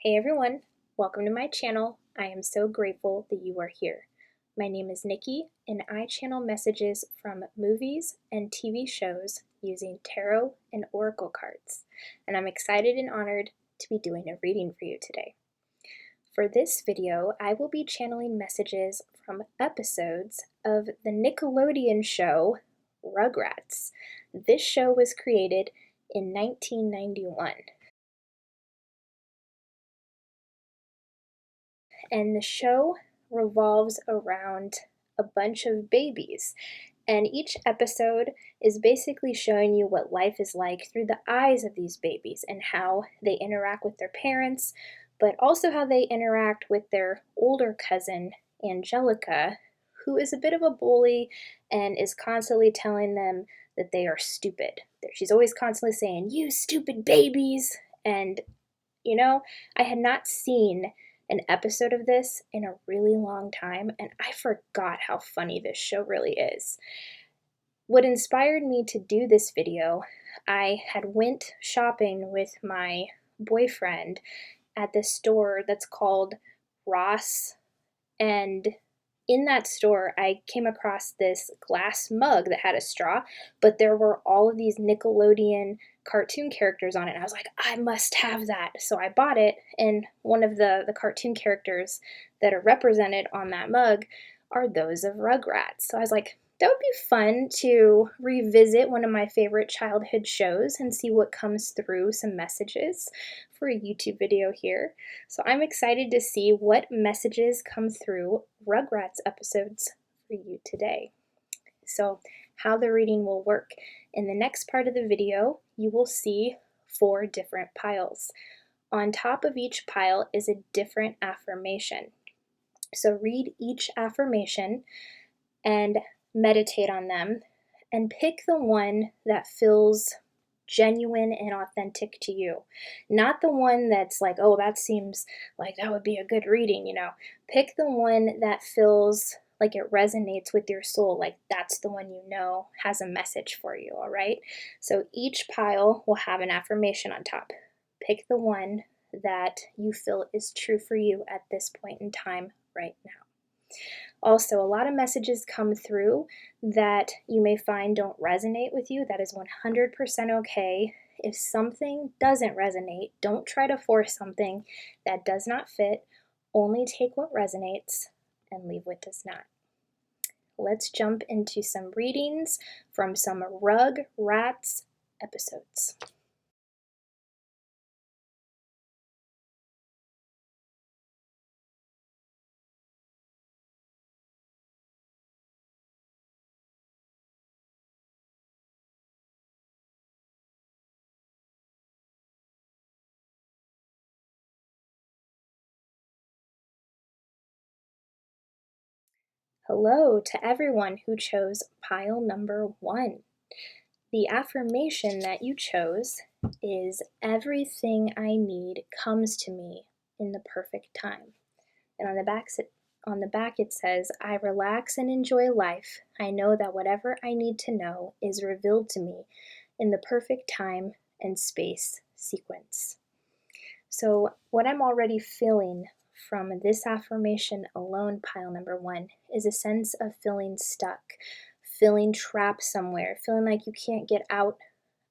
Hey everyone, welcome to my channel. I am so grateful that you are here. My name is Nikki and I channel messages from movies and TV shows using tarot and oracle cards. And I'm excited and honored to be doing a reading for you today. For this video, I will be channeling messages from episodes of the Nickelodeon show Rugrats. This show was created in 1991. And the show revolves around a bunch of babies. And each episode is basically showing you what life is like through the eyes of these babies and how they interact with their parents, but also how they interact with their older cousin, Angelica, who is a bit of a bully and is constantly telling them that they are stupid. She's always constantly saying, "You stupid babies!" And I had not seen an episode of this in a really long time, and I forgot how funny this show really is. What inspired me to do this video, I had went shopping with my boyfriend at this store that's called Ross, and in that store, I came across this glass mug that had a straw, but there were all of these Nickelodeon cartoon characters on it. And I was like, I must have that. So I bought it, and one of the cartoon characters that are represented on that mug are those of Rugrats. So I was like, that would be fun to revisit one of my favorite childhood shows and see what comes through, some messages for a YouTube video here. So I'm excited to see what messages come through Rugrats episodes for you today. So how the reading will work. In the next part of the video, you will see 4 different piles. On top of each pile is a different affirmation. So read each affirmation and meditate on them and pick the one that feels genuine and authentic to you. Not the one that's like, oh, that seems like that would be a good reading, Pick the one that feels like it resonates with your soul, like that's the one has a message for you, all right? So each pile will have an affirmation on top. Pick the one that you feel is true for you at this point in time right now. Also, a lot of messages come through that you may find don't resonate with you. That is 100% okay. If something doesn't resonate, don't try to force something that does not fit. Only take what resonates and leave what does not. Let's jump into some readings from some Rugrats episodes. Hello to everyone who chose pile number 1. The affirmation that you chose is, everything I need comes to me in the perfect time. And on the back it says, I relax and enjoy life. I know that whatever I need to know is revealed to me in the perfect time and space sequence. So what I'm already feeling from this affirmation alone, pile number 1, is a sense of feeling stuck, feeling trapped somewhere, feeling like you can't get out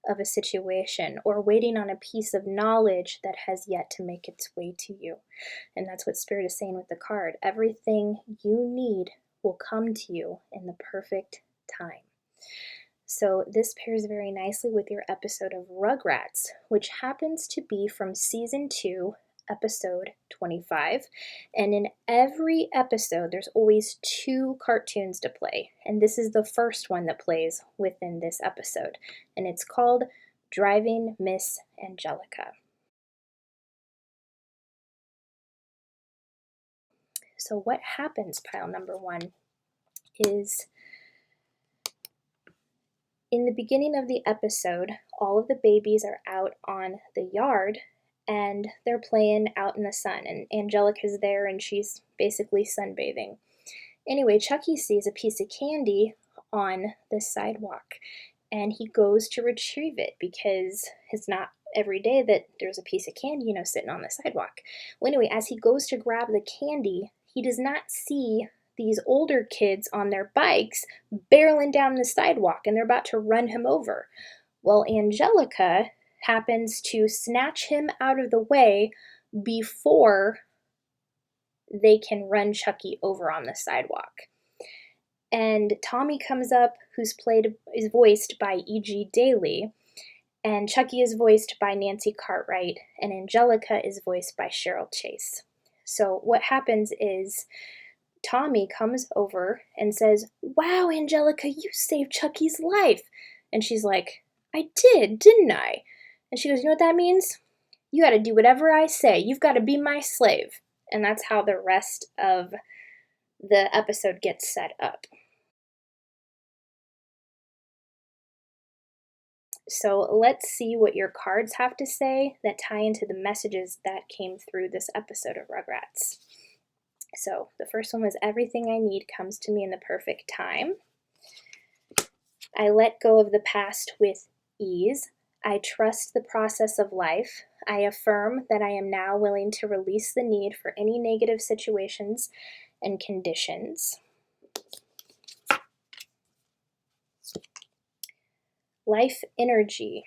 of a situation, or waiting on a piece of knowledge that has yet to make its way to you. And that's what Spirit is saying with the card. Everything you need will come to you in the perfect time. So this pairs very nicely with your episode of Rugrats, which happens to be from season 2, episode 25. And in every episode, there's always 2 cartoons to play. And this is the first one that plays within this episode. And it's called Driving Miss Angelica. So what happens, pile number 1, is in the beginning of the episode, all of the babies are out on the yard and they're playing out in the sun, and Angelica's there and she's basically sunbathing. Anyway, Chucky sees a piece of candy on the sidewalk and he goes to retrieve it because it's not every day that there's a piece of candy, sitting on the sidewalk. Well, anyway, as he goes to grab the candy, he does not see these older kids on their bikes barreling down the sidewalk, and they're about to run him over. Well, Angelica happens to snatch him out of the way before they can run Chucky over on the sidewalk. And Tommy comes up, is voiced by E.G. Daily, and Chucky is voiced by Nancy Cartwright, and Angelica is voiced by Cheryl Chase. So what happens is Tommy comes over and says, "Wow, Angelica, you saved Chucky's life." And she's like, "I didn't I?" And she goes, "You know what that means? You got to do whatever I say. You've got to be my slave." And that's how the rest of the episode gets set up. So let's see what your cards have to say that tie into the messages that came through this episode of Rugrats. So the first one was, "Everything I need comes to me in the perfect time." "I let go of the past with ease. I trust the process of life. I affirm that I am now willing to release the need for any negative situations and conditions." Life energy.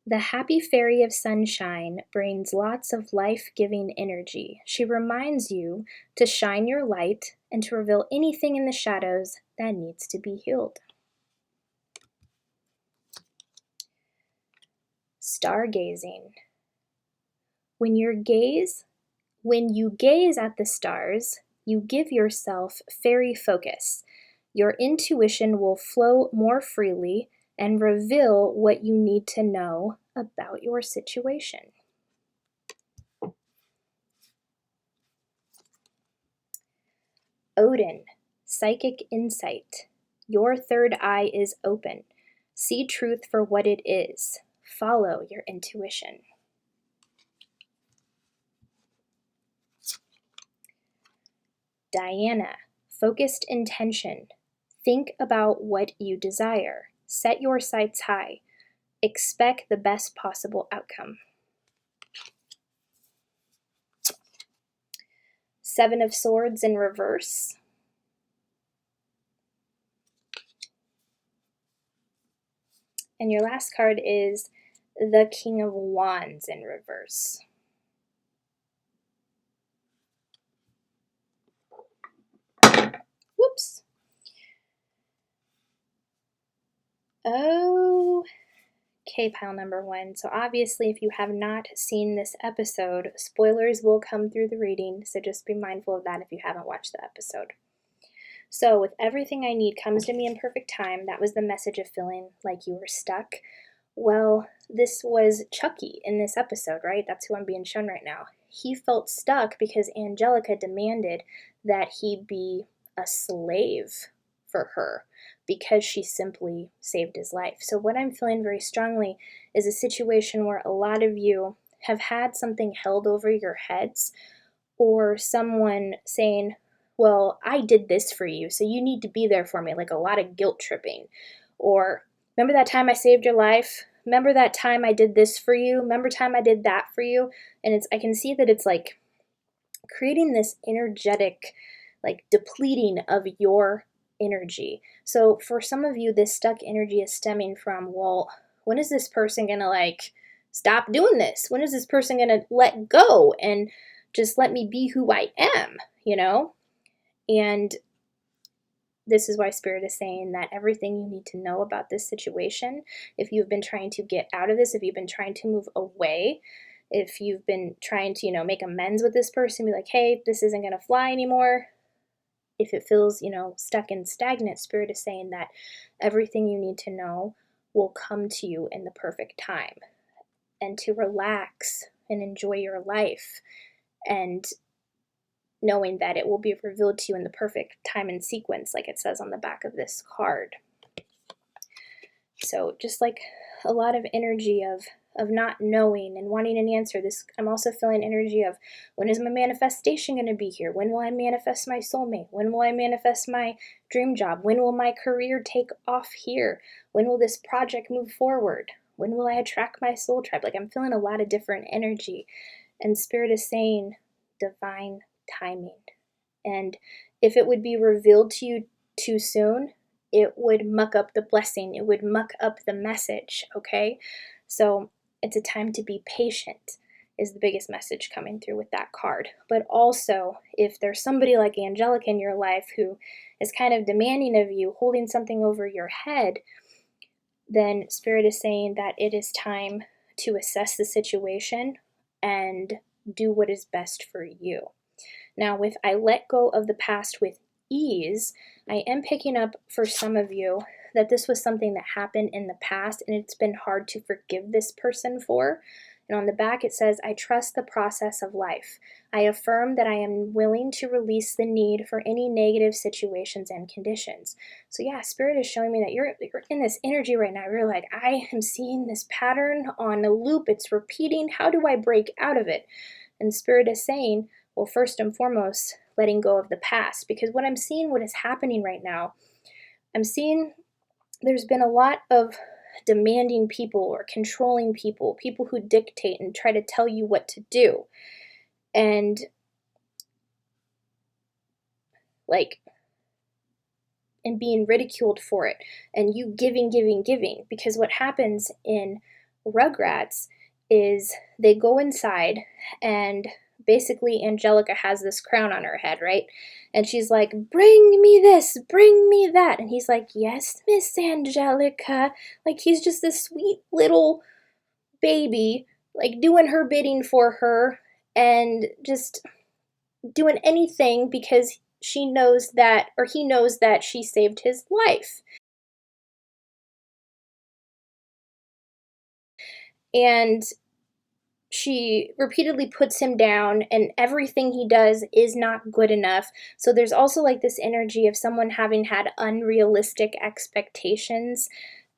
"The happy fairy of sunshine brings lots of life-giving energy. She reminds you to shine your light and to reveal anything in the shadows that needs to be healed." Stargazing. When you gaze at the stars, you give yourself fairy focus. Your intuition will flow more freely and reveal what you need to know about your situation. Odin, psychic insight. Your third eye is open. See truth for what it is. Follow your intuition. Diana, focused intention. Think about what you desire. Set your sights high. Expect the best possible outcome. Seven of Swords in reverse. And your last card is the King of Wands in reverse. Whoops. Okay, pile number one. So obviously, if you have not seen this episode, spoilers will come through the reading, so just be mindful of that if you haven't watched the episode. So with everything I need comes to me in perfect time, that was the message of feeling like you were stuck. Well, this was Chucky in this episode, right? That's who I'm being shown right now. He felt stuck because Angelica demanded that he be a slave for her because she simply saved his life. So what I'm feeling very strongly is a situation where a lot of you have had something held over your heads, or someone saying, "Well, I did this for you, so you need to be there for me," like a lot of guilt tripping. Or, "Remember that time I saved your life? Remember that time I did this for you? Remember time I did that for you?" And I can see that it's like creating this energetic, like depleting of your energy. So for some of you, this stuck energy is stemming from, well, when is this person gonna like stop doing this? When is this person gonna let go and just let me be who I am, And this is why Spirit is saying that everything you need to know about this situation, if you've been trying to get out of this, if you've been trying to move away, if you've been trying to, make amends with this person, be like, "Hey, this isn't going to fly anymore." If it feels, stuck and stagnant, Spirit is saying that everything you need to know will come to you in the perfect time, and to relax and enjoy your life, and knowing that it will be revealed to you in the perfect time and sequence, like it says on the back of this card. So just like a lot of energy of not knowing and wanting an answer. I'm also feeling energy of, when is my manifestation going to be here? When will I manifest my soulmate? When will I manifest my dream job? When will my career take off here? When will this project move forward? When will I attract my soul tribe? Like, I'm feeling a lot of different energy. And Spirit is saying divine timing. And if it would be revealed to you too soon, it would muck up the blessing. It would muck up the message, okay? So it's a time to be patient is the biggest message coming through with that card. But also, if there's somebody like Angelica in your life who is kind of demanding of you, holding something over your head, then Spirit is saying that it is time to assess the situation and do what is best for you. Now, with I let go of the past with ease, I am picking up for some of you that this was something that happened in the past and it's been hard to forgive this person for. And on the back it says, I trust the process of life. I affirm that I am willing to release the need for any negative situations and conditions. So yeah, Spirit is showing me that you're in this energy right now. You're like, I am seeing this pattern on a loop. It's repeating. How do I break out of it? And Spirit is saying, well, first and foremost, letting go of the past. Because what I'm seeing, what is happening right now, I'm seeing there's been a lot of demanding people or controlling people, people who dictate and try to tell you what to do. And being ridiculed for it. And you giving. Because what happens in Rugrats is they go inside and basically Angelica has this crown on her head, right? And she's like, bring me this, bring me that. And he's like, yes, Miss Angelica. Like, he's just this sweet little baby, like doing her bidding for her and just doing anything because she knows that, or he knows that she saved his life. And she repeatedly puts him down and everything he does is not good enough. So there's also like this energy of someone having had unrealistic expectations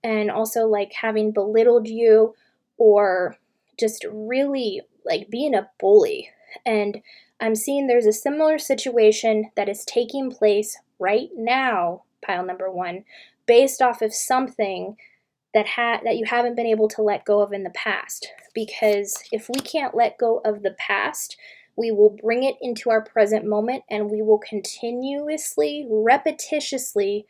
and also like having belittled you or just really like being a bully. And I'm seeing there's a similar situation that is taking place right now, pile number one, based off of something that you haven't been able to let go of in the past. Because if we can't let go of the past, we will bring it into our present moment and we will continuously, repetitiously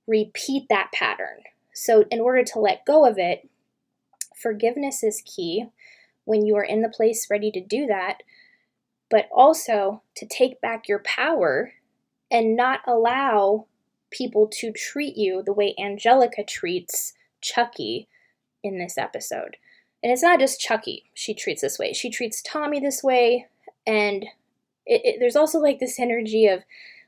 repeat that pattern. So in order to let go of it, forgiveness is key when you are in the place ready to do that, but also to take back your power and not allow people to treat you the way Angelica treats Chucky in this episode. And it's not just Chucky she treats this way. She treats Tommy this way. And there's also like this energy of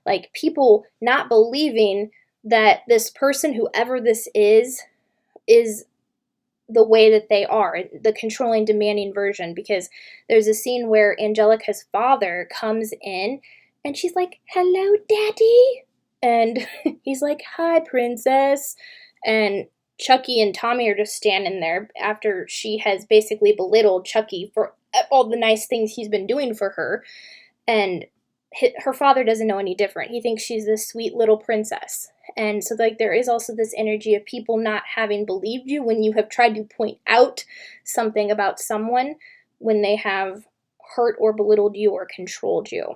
like people not believing that this person, whoever this is the way that they are, the controlling, demanding version. Because there's a scene where Angelica's father comes in and she's like, hello, daddy. And he's like, hi, princess. And Chucky and Tommy are just standing there after she has basically belittled Chucky for all the nice things he's been doing for her. And her father doesn't know any different. He thinks she's this sweet little princess. And so like there is also this energy of people not having believed you when you have tried to point out something about someone when they have hurt or belittled you or controlled you.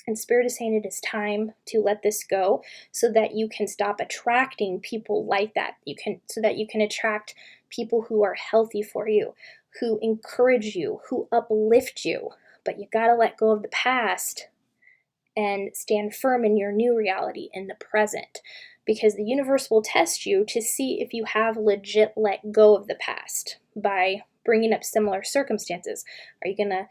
And Spirit is saying it is time to let this go so that you can stop attracting people like that. So that you can attract people who are healthy for you, who encourage you, who uplift you. But you gotta let go of the past and stand firm in your new reality, in the present. Because the universe will test you to see if you have legit let go of the past by bringing up similar circumstances. Are you gonna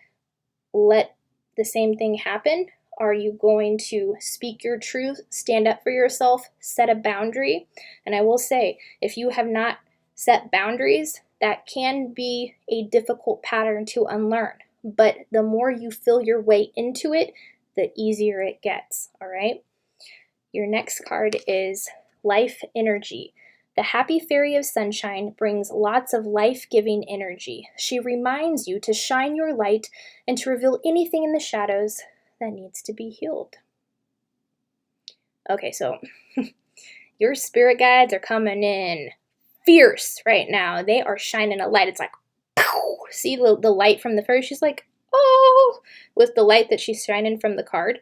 let the same thing happen? Are you going to speak your truth, stand up for yourself, set a boundary? And I will say, if you have not set boundaries, that can be a difficult pattern to unlearn. But the more you feel your way into it, the easier it gets, all right? Your next card is Life Energy. The happy fairy of sunshine brings lots of life-giving energy. She reminds you to shine your light and to reveal anything in the shadows that needs to be healed. Okay, so your spirit guides are coming in fierce right now. They are shining a light. It's like, pow! See the light from the fairy? She's like, oh, with the light that she's shining from the card.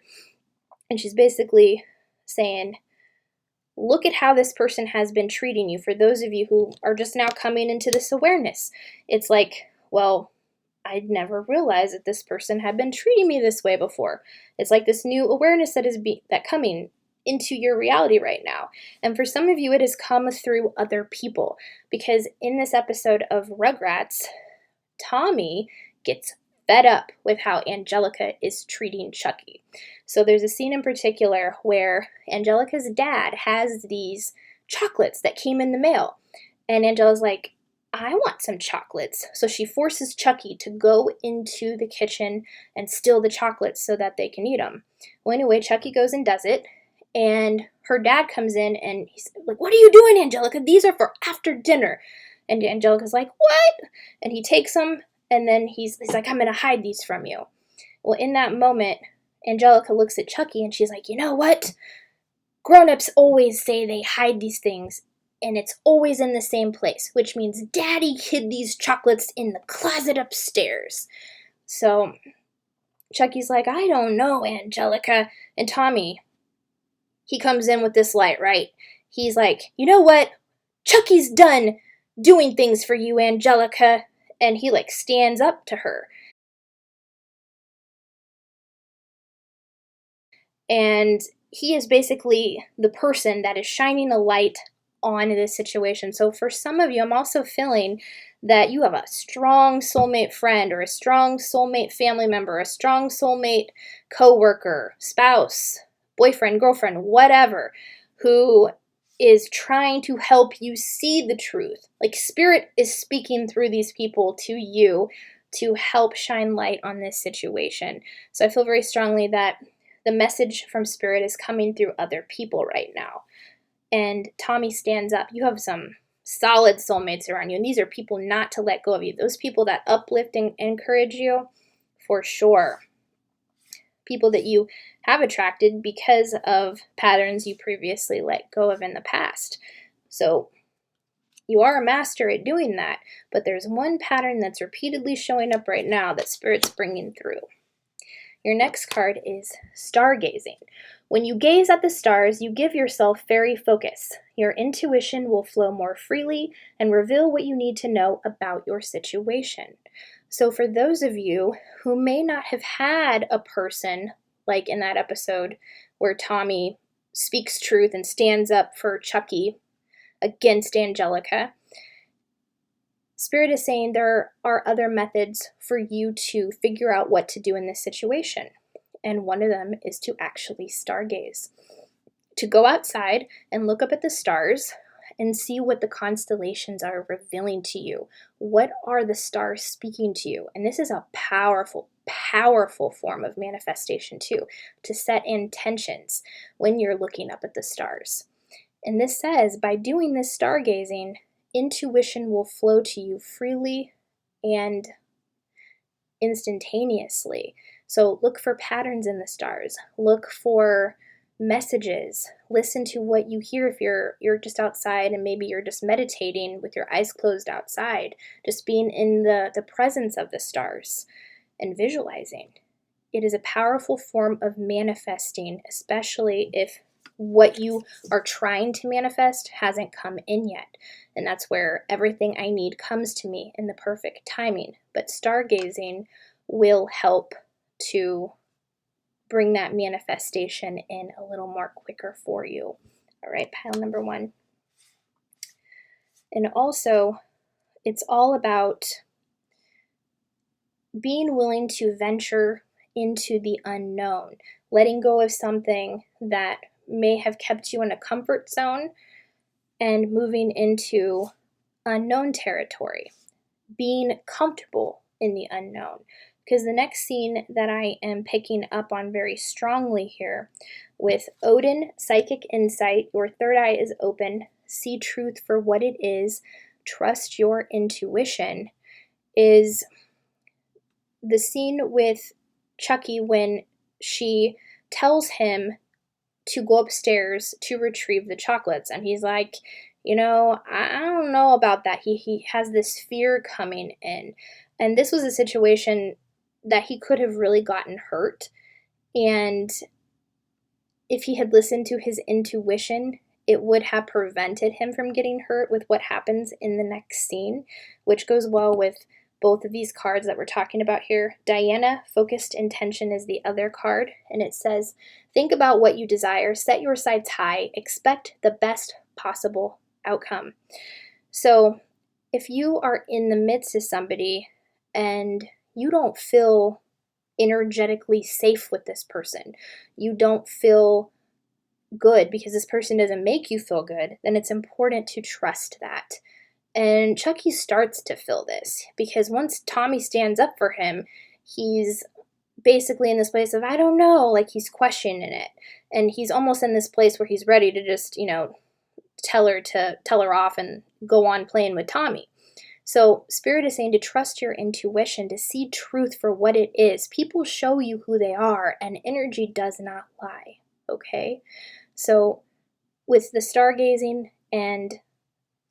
And she's basically saying, look at how this person has been treating you. For those of you who are just now coming into this awareness, it's like, well, I'd never realized that this person had been treating me this way before. It's like this new awareness that is coming into your reality right now. And for some of you, it has come through other people, because in this episode of Rugrats, Tommy gets fed up with how Angelica is treating Chucky. So there's a scene in particular where Angelica's dad has these chocolates that came in the mail. And Angela's like, I want some chocolates. So she forces Chucky to go into the kitchen and steal the chocolates so that they can eat them. Well, anyway, Chucky goes and does it. And her dad comes in and he's like, what are you doing, Angelica? These are for after dinner. And Angelica's like, what? And he takes them, and then he's like, I'm going to hide these from you. Well, in that moment, Angelica looks at Chucky and she's like, you know what? Grown-ups always say they hide these things, and it's always in the same place, which means Daddy hid these chocolates in the closet upstairs. So Chucky's like, I don't know, Angelica. And Tommy, he comes in with this light, right? He's like, you know what? Chucky's done doing things for you, Angelica. And he like stands up to her. And he is basically the person that is shining a light on this situation. So for some of you, I'm also feeling that you have a strong soulmate friend, or a strong soulmate family member, a strong soulmate coworker, spouse, boyfriend, girlfriend, whatever, who is trying to help you see the truth. Like Spirit is speaking through these people to you to help shine light on this situation. So I feel very strongly that the message from Spirit is coming through other people right now. And Tommy stands up. You have some solid soulmates around you, and these are people not to let go of you. Those people that uplift and encourage you, for sure. People that you have attracted because of patterns you previously let go of in the past. So you are a master at doing that, but there's one pattern that's repeatedly showing up right now that Spirit's bringing through. Your next card is stargazing. When you gaze at the stars, you give yourself fairy focus. Your intuition will flow more freely and reveal what you need to know about your situation. So for those of you who may not have had a person, like in that episode where Tommy speaks truth and stands up for Chucky against Angelica, Spirit is saying there are other methods for you to figure out what to do in this situation. And one of them is to actually stargaze. To go outside and look up at the stars and see what the constellations are revealing to you. What are the stars speaking to you? And this is a powerful, powerful form of manifestation too, to set intentions when you're looking up at the stars. And this says, by doing this stargazing, intuition will flow to you freely and instantaneously. So look for patterns in the stars. Look for messages. Listen to what you hear if you're just outside and maybe you're just meditating with your eyes closed outside. Just being in the presence of the stars and visualizing. It is a powerful form of manifesting, especially if what you are trying to manifest hasn't come in yet. And that's where everything I need comes to me in the perfect timing. But stargazing will help to bring that manifestation in a little more quicker for you. All right, pile number 1. And also, it's all about being willing to venture into the unknown, letting go of something that may have kept you in a comfort zone and moving into unknown territory, being comfortable in the unknown. Because the next scene that I am picking up on very strongly here with Odin, Psychic Insight, your third eye is open, see truth for what it is, trust your intuition, is the scene with Chucky when she tells him to go upstairs to retrieve the chocolates. And he's like, I don't know about that. He has this fear coming in. And this was a situation that he could have really gotten hurt. And if he had listened to his intuition, it would have prevented him from getting hurt with what happens in the next scene, which goes well with both of these cards that we're talking about here. Diana, Focused Intention, is the other card, and it says, think about what you desire, set your sights high, expect the best possible outcome. So if you are in the midst of somebody and you don't feel energetically safe with this person, you don't feel good because this person doesn't make you feel good, then it's important to trust that. And Chucky starts to feel this because once Tommy stands up for him, he's basically in this place of, I don't know, like he's questioning it. And he's almost in this place where he's ready to just, tell her off and go on playing with Tommy. So Spirit is saying to trust your intuition, to see truth for what it is. People show you who they are, and energy does not lie, okay? So with the stargazing and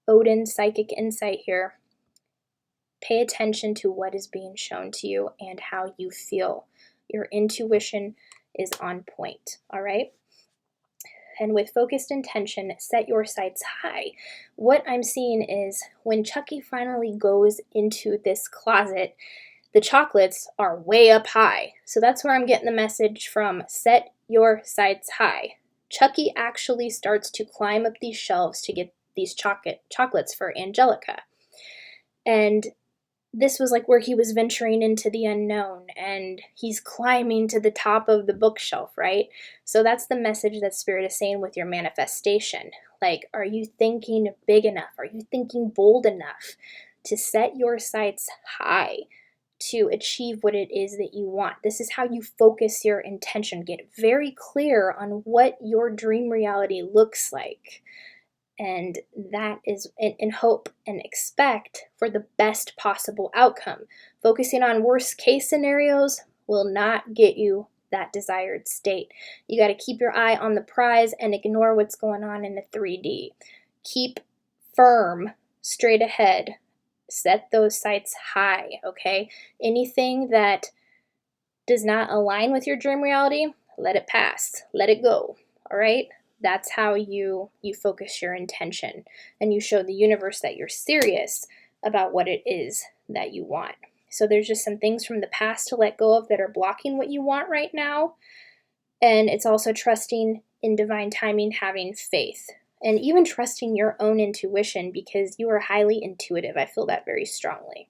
Odin's psychic insight here, pay attention to what is being shown to you and how you feel. Your intuition is on point, all right? And with Focused Intention, set your sights high. What I'm seeing is when Chucky finally goes into this closet, the chocolates are way up high. So that's where I'm getting the message from, set your sights high. Chucky actually starts to climb up these shelves to get these chocolates for Angelica. And this was like where he was venturing into the unknown, and he's climbing to the top of the bookshelf, right? So that's the message that Spirit is saying with your manifestation. Like, are you thinking big enough? Are you thinking bold enough to set your sights high to achieve what it is that you want? This is how you focus your intention. Get very clear on what your dream reality looks like. And that is in hope and expect for the best possible outcome. Focusing on worst case scenarios will not get you that desired state. You got to keep your eye on the prize and ignore what's going on in the 3D. Keep firm, straight ahead. Set those sights high, okay? Anything that does not align with your dream reality, let it pass. Let it go, all right? That's how you focus your intention, and you show the universe that you're serious about what it is that you want. So there's just some things from the past to let go of that are blocking what you want right now. And it's also trusting in divine timing, having faith, and even trusting your own intuition because you are highly intuitive. I feel that very strongly.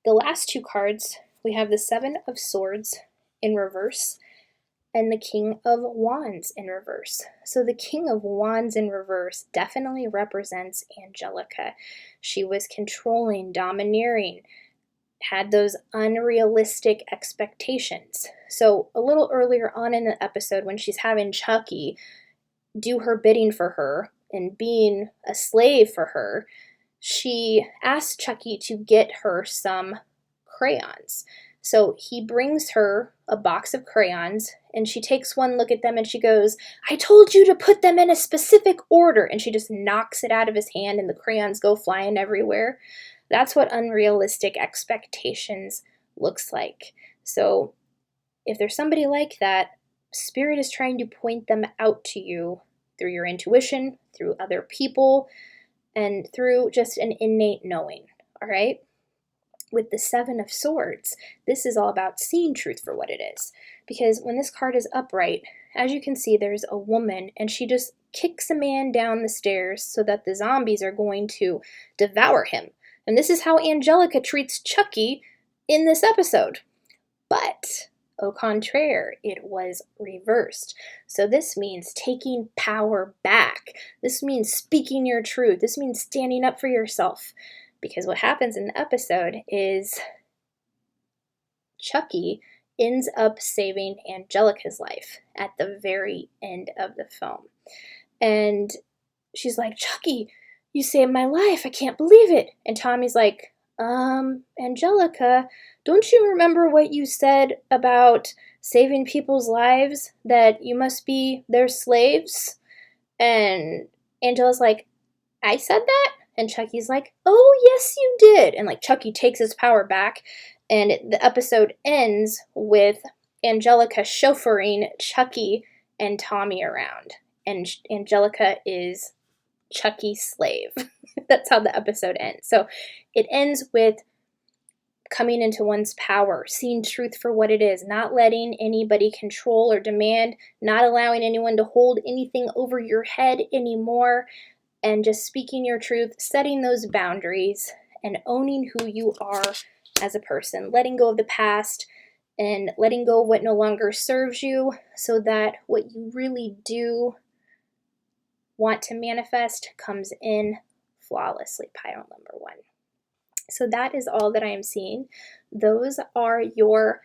The last two cards, we have the Seven of Swords in reverse and the King of Wands in reverse. So the King of Wands in reverse definitely represents Angelica. She was controlling, domineering, had those unrealistic expectations. So a little earlier on in the episode, when she's having Chucky do her bidding for her and being a slave for her, she asked Chucky to get her some crayons. So he brings her a box of crayons, and she takes one look at them and she goes, I told you to put them in a specific order. And she just knocks it out of his hand and the crayons go flying everywhere. That's what unrealistic expectations looks like. So if there's somebody like that, Spirit is trying to point them out to you through your intuition, through other people, and through just an innate knowing, all right? With the Seven of Swords, this is all about seeing truth for what it is. Because when this card is upright, as you can see, there's a woman, and she just kicks a man down the stairs so that the zombies are going to devour him. And this is how Angelica treats Chucky in this episode. But au contraire, it was reversed. So this means taking power back. This means speaking your truth. This means standing up for yourself. Because what happens in the episode is Chucky ends up saving Angelica's life at the very end of the film. And she's like, Chucky, you saved my life. I can't believe it. And Tommy's like, Angelica, don't you remember what you said about saving people's lives? That you must be their slaves? And Angela's like, I said that? And Chucky's like, oh, yes, you did. And like Chucky takes his power back, and the episode ends with Angelica chauffeuring Chucky and Tommy around. And Angelica is Chucky's slave. That's how the episode ends. So it ends with coming into one's power, seeing truth for what it is, not letting anybody control or demand, not allowing anyone to hold anything over your head anymore, and just speaking your truth, setting those boundaries, and owning who you are as a person, letting go of the past and letting go of what no longer serves you, so that what you really do want to manifest comes in flawlessly. Pile number 1. So that is all that I am seeing. Those are your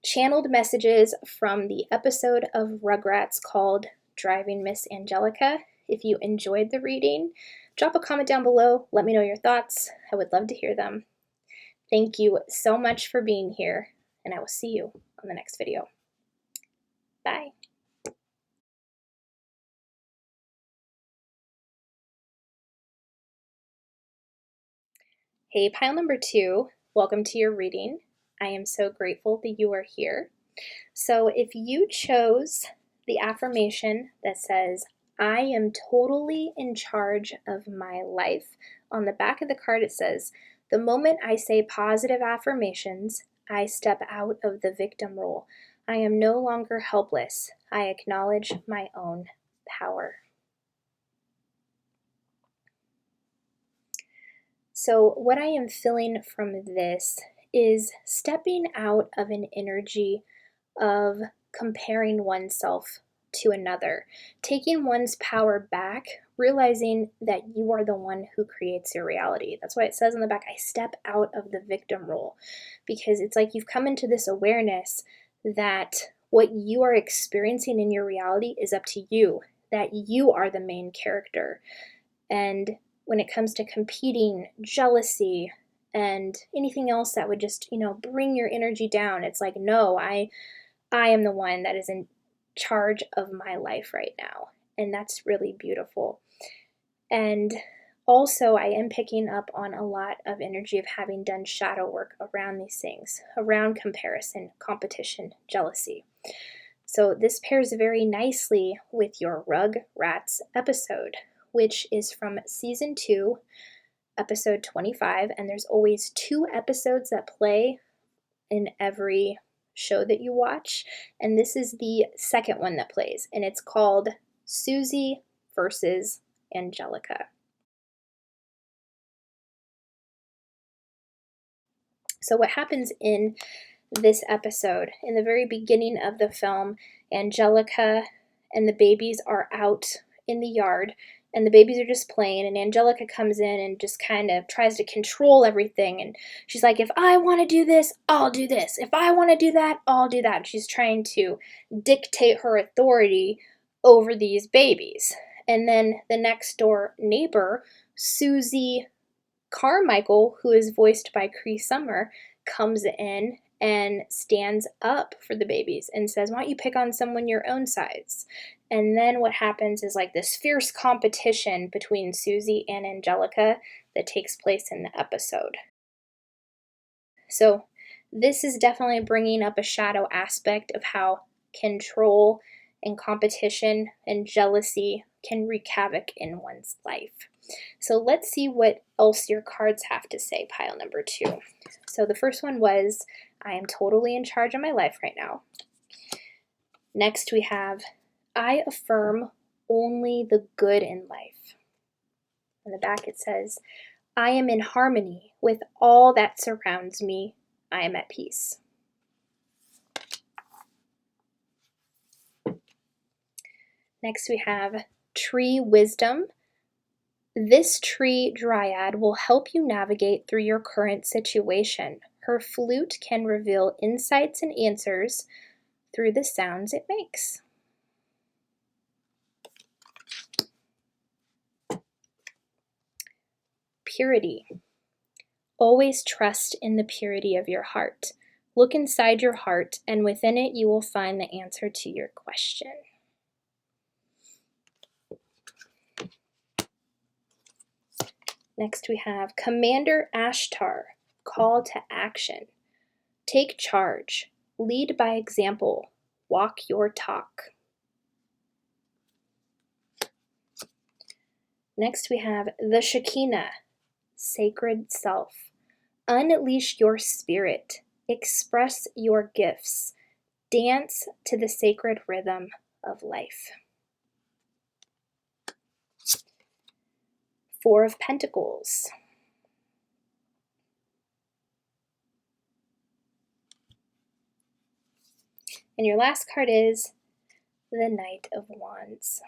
channeled messages from the episode of Rugrats called Driving Miss Angelica. If you enjoyed the reading, drop a comment down below. Let me know your thoughts. I would love to hear them. Thank you so much for being here, and I will see you on the next video. Bye. Hey, pile number 2, welcome to your reading. I am so grateful that you are here. So if you chose the affirmation that says, I am totally in charge of my life, on the back of the card it says, the moment I say positive affirmations, I step out of the victim role. I am no longer helpless. I acknowledge my own power. So what I am feeling from this is stepping out of an energy of comparing oneself to another, taking one's power back, realizing that you are the one who creates your reality. That's why it says on the back, I step out of the victim role, because it's like you've come into this awareness that what you are experiencing in your reality is up to you, that you are the main character. And when it comes to competing, jealousy, and anything else that would just, bring your energy down, it's like, no, I am the one that is in charge of my life right now. And that's really beautiful. And also, I am picking up on a lot of energy of having done shadow work around these things, around comparison, competition, jealousy. So this pairs very nicely with your Rugrats episode, which is from season 2, episode 25. And there's always 2 episodes that play in every show that you watch, and this is the second one that plays, and it's called Susie versus Angelica. So what happens in this episode, in the very beginning of the film, Angelica and the babies are out in the yard, and the babies are just playing, and Angelica comes in and just kind of tries to control everything, and she's like, if I want to do this, I'll do this. If I want to do that, I'll do that. She's trying to dictate her authority over these babies. And then the next door neighbor, Susie Carmichael, who is voiced by Cree Summer, comes in and stands up for the babies and says, why don't you pick on someone your own size? And then what happens is like this fierce competition between Susie and Angelica that takes place in the episode. So this is definitely bringing up a shadow aspect of how control and competition and jealousy can wreak havoc in one's life. So let's see what else your cards have to say, pile number 2. So the first one was, I am totally in charge of my life right now. Next we have, I affirm only the good in life. On the back it says, I am in harmony with all that surrounds me. I am at peace. Next we have Tree Wisdom. This tree dryad will help you navigate through your current situation. Her flute can reveal insights and answers through the sounds it makes. Purity. Always trust in the purity of your heart. Look inside your heart, and within it you will find the answer to your question. Next we have Commander Ashtar, call to action. Take charge, lead by example, walk your talk. Next we have the Shekinah, sacred self. Unleash your spirit, express your gifts, dance to the sacred rhythm of life. Four of Pentacles. And your last card is the Knight of Wands.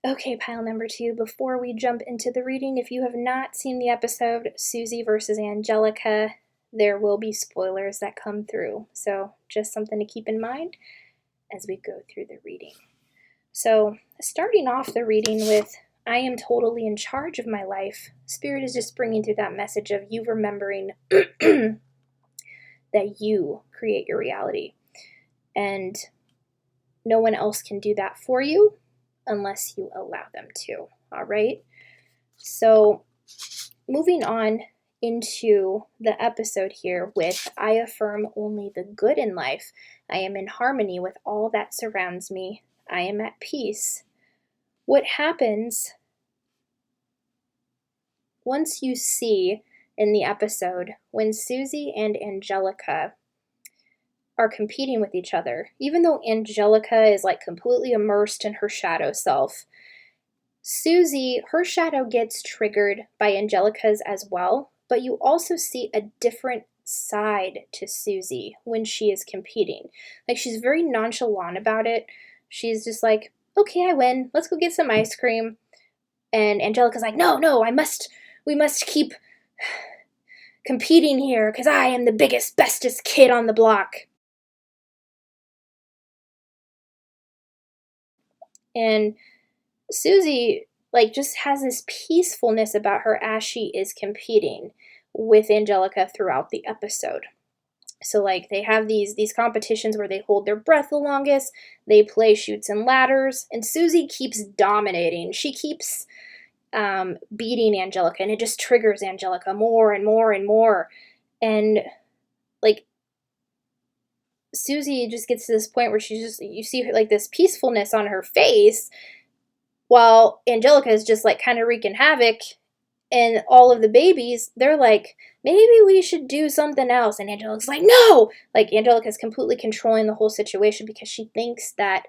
Okay, pile number 2, before we jump into the reading, if you have not seen the episode Susie versus Angelica, there will be spoilers that come through. So just something to keep in mind as we go through the reading. So starting off the reading with, I am totally in charge of my life. Spirit is just bringing through that message of you remembering that you create your reality. And no one else can do that for you unless you allow them to, all right? So moving on into the episode here with, I affirm only the good in life. I am in harmony with all that surrounds me. I am at peace. What happens once you see in the episode when Susie and Angelica are competing with each other, even though Angelica is like completely immersed in her shadow self, Susie, her shadow gets triggered by Angelica's as well, but you also see a different side to Susie when she is competing. Like, she's very nonchalant about it. She's just like, okay, I win. Let's go get some ice cream. And Angelica's like, no, we must keep competing here because I am the biggest, bestest kid on the block. And Susie, like, just has this peacefulness about her as she is competing with Angelica throughout the episode. So, like, they have these competitions where they hold their breath the longest, they play chutes and ladders, and Susie keeps dominating. She keeps beating Angelica, and it just triggers Angelica more and more and more. And, like, Susie just gets to this point where she's just, you see her, like, this peacefulness on her face, while Angelica is just, like, kind of wreaking havoc. And all of the babies, they're like, maybe we should do something else. And Angelica's like, no! Like, Angelica's completely controlling the whole situation because she thinks that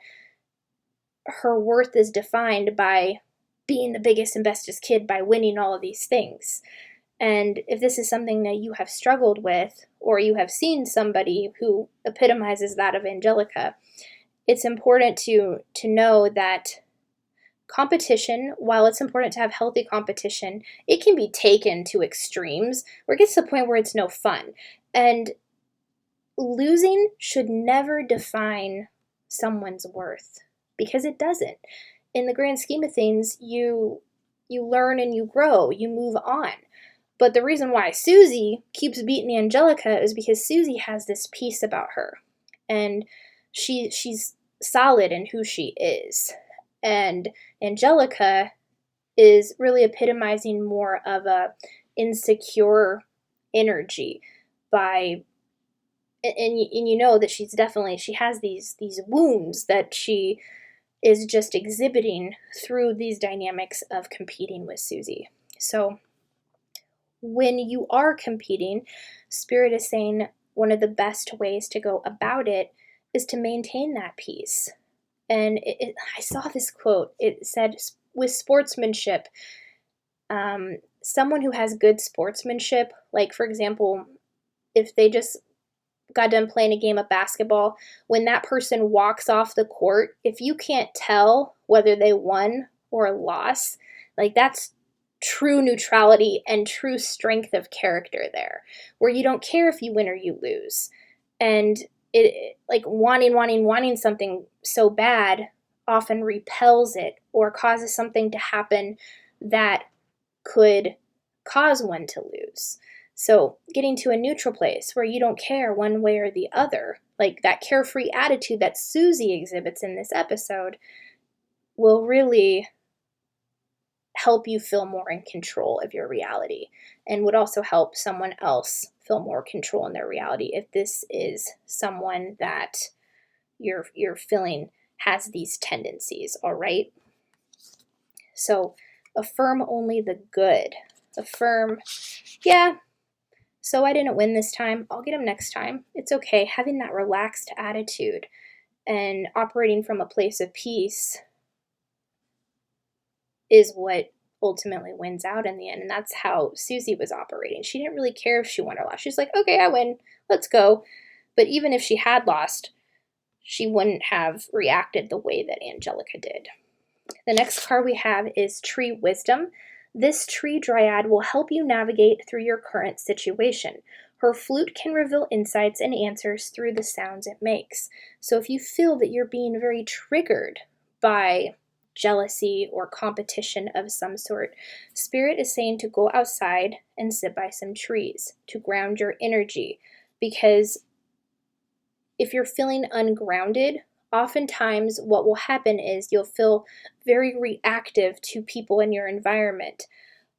her worth is defined by being the biggest and bestest kid, by winning all of these things. And if this is something that you have struggled with, or you have seen somebody who epitomizes that of Angelica, it's important to know that competition, while it's important to have healthy competition, it can be taken to extremes where it gets to the point where it's no fun. And losing should never define someone's worth, because it doesn't. In the grand scheme of things, you learn and you grow, you move on. But the reason why Susie keeps beating Angelica is because Susie has this peace about her. And she's solid in who she is. And Angelica is really epitomizing more of a insecure energy by, and you know that she has these wounds that she is just exhibiting through these dynamics of competing with Susie. So when you are competing, Spirit is saying one of the best ways to go about it is to maintain that peace. And I saw this quote. It said, with sportsmanship, someone who has good sportsmanship, like, for example, if they just got done playing a game of basketball, when that person walks off the court, if you can't tell whether they won or lost, like, that's true neutrality and true strength of character there, where you don't care if you win or you lose. And it, like, wanting something so bad often repels it or causes something to happen that could cause one to lose. So getting to a neutral place where you don't care one way or the other, like that carefree attitude that Susie exhibits in this episode, really help you feel more in control of your reality, and would also help someone else feel more control in their reality if this is someone that you're feeling has these tendencies. All right, so affirm only the good. Affirm, yeah, so I didn't win this time, I'll get him next time, it's okay. Having that relaxed attitude and operating from a place of peace is what ultimately wins out in the end. And that's how Susie was operating. She didn't really care if she won or lost. She's like, okay, I win, let's go. But even if she had lost, she wouldn't have reacted the way that Angelica did. The next card we have is Tree Wisdom. This tree dryad will help you navigate through your current situation. Her flute can reveal insights and answers through the sounds it makes. So if you feel that you're being very triggered by jealousy or competition of some sort, Spirit is saying to go outside and sit by some trees to ground your energy, because if you're feeling ungrounded, oftentimes what will happen is you'll feel very reactive to people in your environment,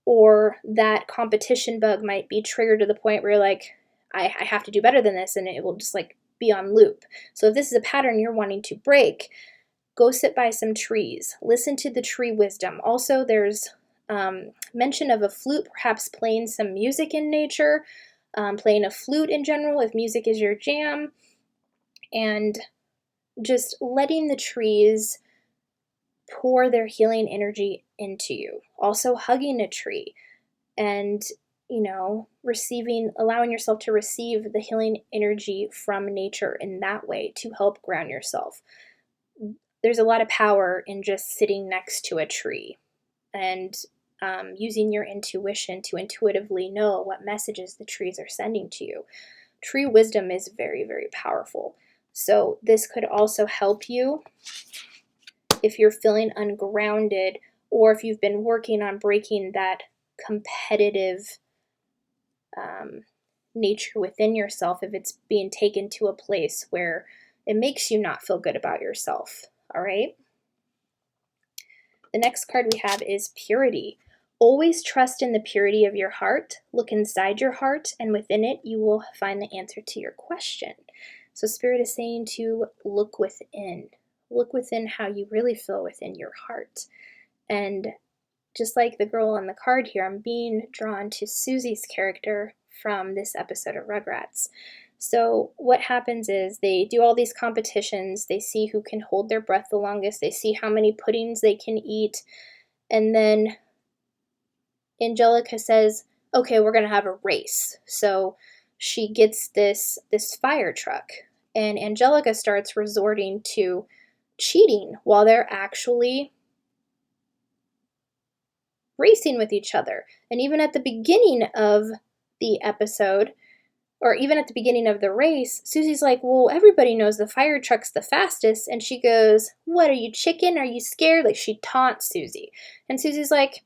or that competition bug might be triggered to the point where you're like, I have to do better than this, and it will just like be on loop. So if this is a pattern you're wanting to break, go sit by some trees. Listen to the tree wisdom. Also, there's mention of a flute, perhaps playing some music in nature, playing a flute in general if music is your jam, and just letting the trees pour their healing energy into you. Also hugging a tree and, allowing yourself to receive the healing energy from nature in that way to help ground yourself. There's a lot of power in just sitting next to a tree and using your intuition to intuitively know what messages the trees are sending to you. Tree wisdom is very, very powerful. So this could also help you if you're feeling ungrounded, or if you've been working on breaking that competitive nature within yourself, if it's being taken to a place where it makes you not feel good about yourself. All right. The next card we have is Purity. Always trust in the purity of your heart. Look inside your heart, and within it, you will find the answer to your question. So Spirit is saying to look within. Look within how you really feel within your heart. And just like the girl on the card here, I'm being drawn to Susie's character from this episode of Rugrats. So what happens is they do all these competitions. They see who can hold their breath the longest. They see how many puddings they can eat. And then Angelica says, okay, we're going to have a race. So she gets this fire truck. And Angelica starts resorting to cheating while they're actually racing with each other. And even at the beginning of the episode, or even at the beginning of the race, Susie's like, well, everybody knows the fire truck's the fastest. And she goes, what, are you chicken? Are you scared? Like, she taunts Susie. And Susie's like,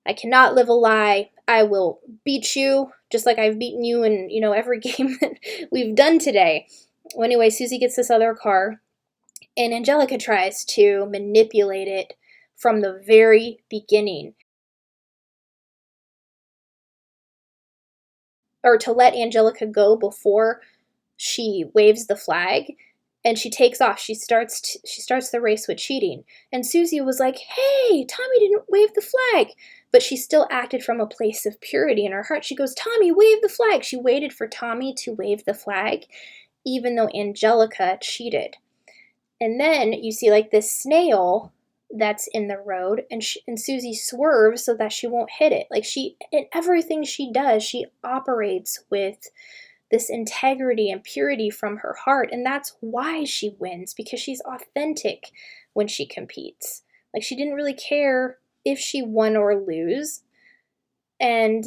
I cannot live a lie. I will beat you just like I've beaten you in, every game that we've done today. Well, anyway, Susie gets this other car, and Angelica tries to manipulate it from the very beginning, or to let Angelica go before she waves the flag, and she takes off. She starts the race with cheating. And Susie was like, hey, Tommy didn't wave the flag. But she still acted from a place of purity in her heart. She goes, Tommy, wave the flag. She waited for Tommy to wave the flag, even though Angelica cheated. And then you see like this snail that's in the road, and Susie swerves so that she won't hit it. Like, in everything she does, she operates with this integrity and purity from her heart, and that's why she wins, because she's authentic when she competes. Like, she didn't really care if she won or lose, and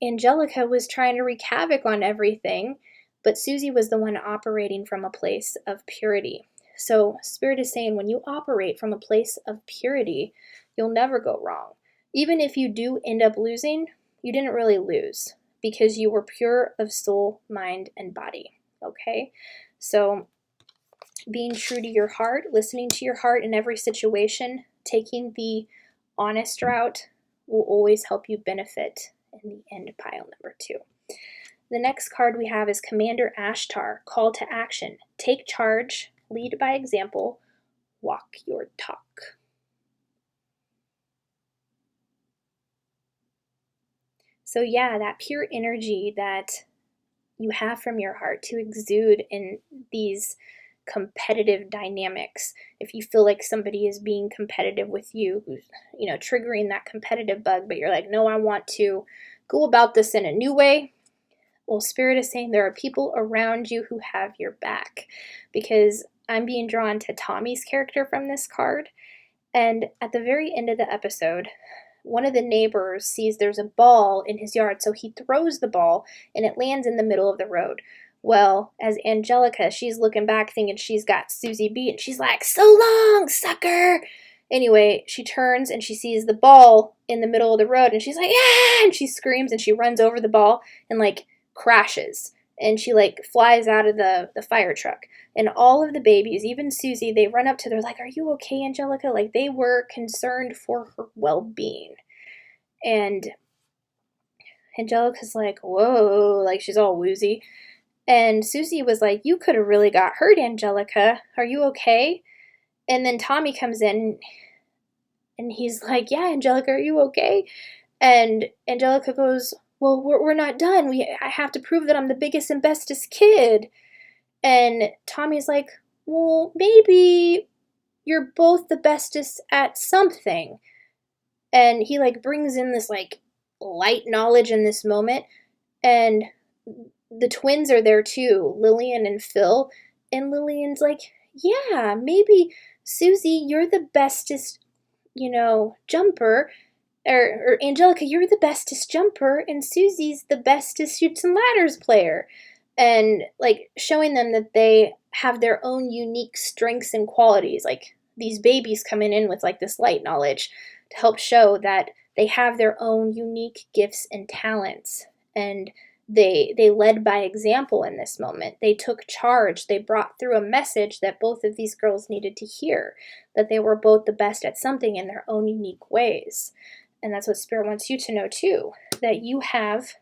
Angelica was trying to wreak havoc on everything, but Susie was the one operating from a place of purity. So Spirit is saying when you operate from a place of purity, you'll never go wrong. Even if you do end up losing, you didn't really lose, because you were pure of soul, mind, and body. Okay? So being true to your heart, listening to your heart in every situation, taking the honest route will always help you benefit in the end pile number 2. The next card we have is Commander Ashtar, Call to Action. Take charge, lead by example, walk your talk. So yeah, that pure energy that you have from your heart to exude in these competitive dynamics. If you feel like somebody is being competitive with you, who's, triggering that competitive bug, but you're like, no, I want to go about this in a new way. Well, Spirit is saying there are people around you who have your back, because I'm being drawn to Tommy's character from this card. And at the very end of the episode, one of the neighbors sees there's a ball in his yard, so he throws the ball and it lands in the middle of the road. Well, as Angelica, she's looking back thinking she's got Susie beat, and she's like, so long, sucker! Anyway, she turns and she sees the ball in the middle of the road, and she's like, yeah! And she screams and she runs over the ball and crashes. And she flies out of the fire truck. And all of the babies, even Susie, they run up to her like, are you okay, Angelica? They were concerned for her well-being. And Angelica's like, whoa, she's all woozy. And Susie was like, you could have really got hurt, Angelica. Are you okay? And then Tommy comes in and he's like, yeah, Angelica, are you okay? And Angelica goes, well, we're not done. I have to prove that I'm the biggest and bestest kid. And Tommy's like, well, maybe you're both the bestest at something. And he brings in this light knowledge in this moment. And the twins are there too, Lillian and Phil. And Lillian's like, yeah, maybe Susie, you're the bestest, jumper. Or Angelica, you're the bestest jumper, and Susie's the bestest Chutes and Ladders player. And showing them that they have their own unique strengths and qualities. These babies coming in with this light knowledge to help show that they have their own unique gifts and talents. And they led by example in this moment. They took charge. They brought through a message that both of these girls needed to hear, that they were both the best at something in their own unique ways. And that's what Spirit wants you to know too, that you have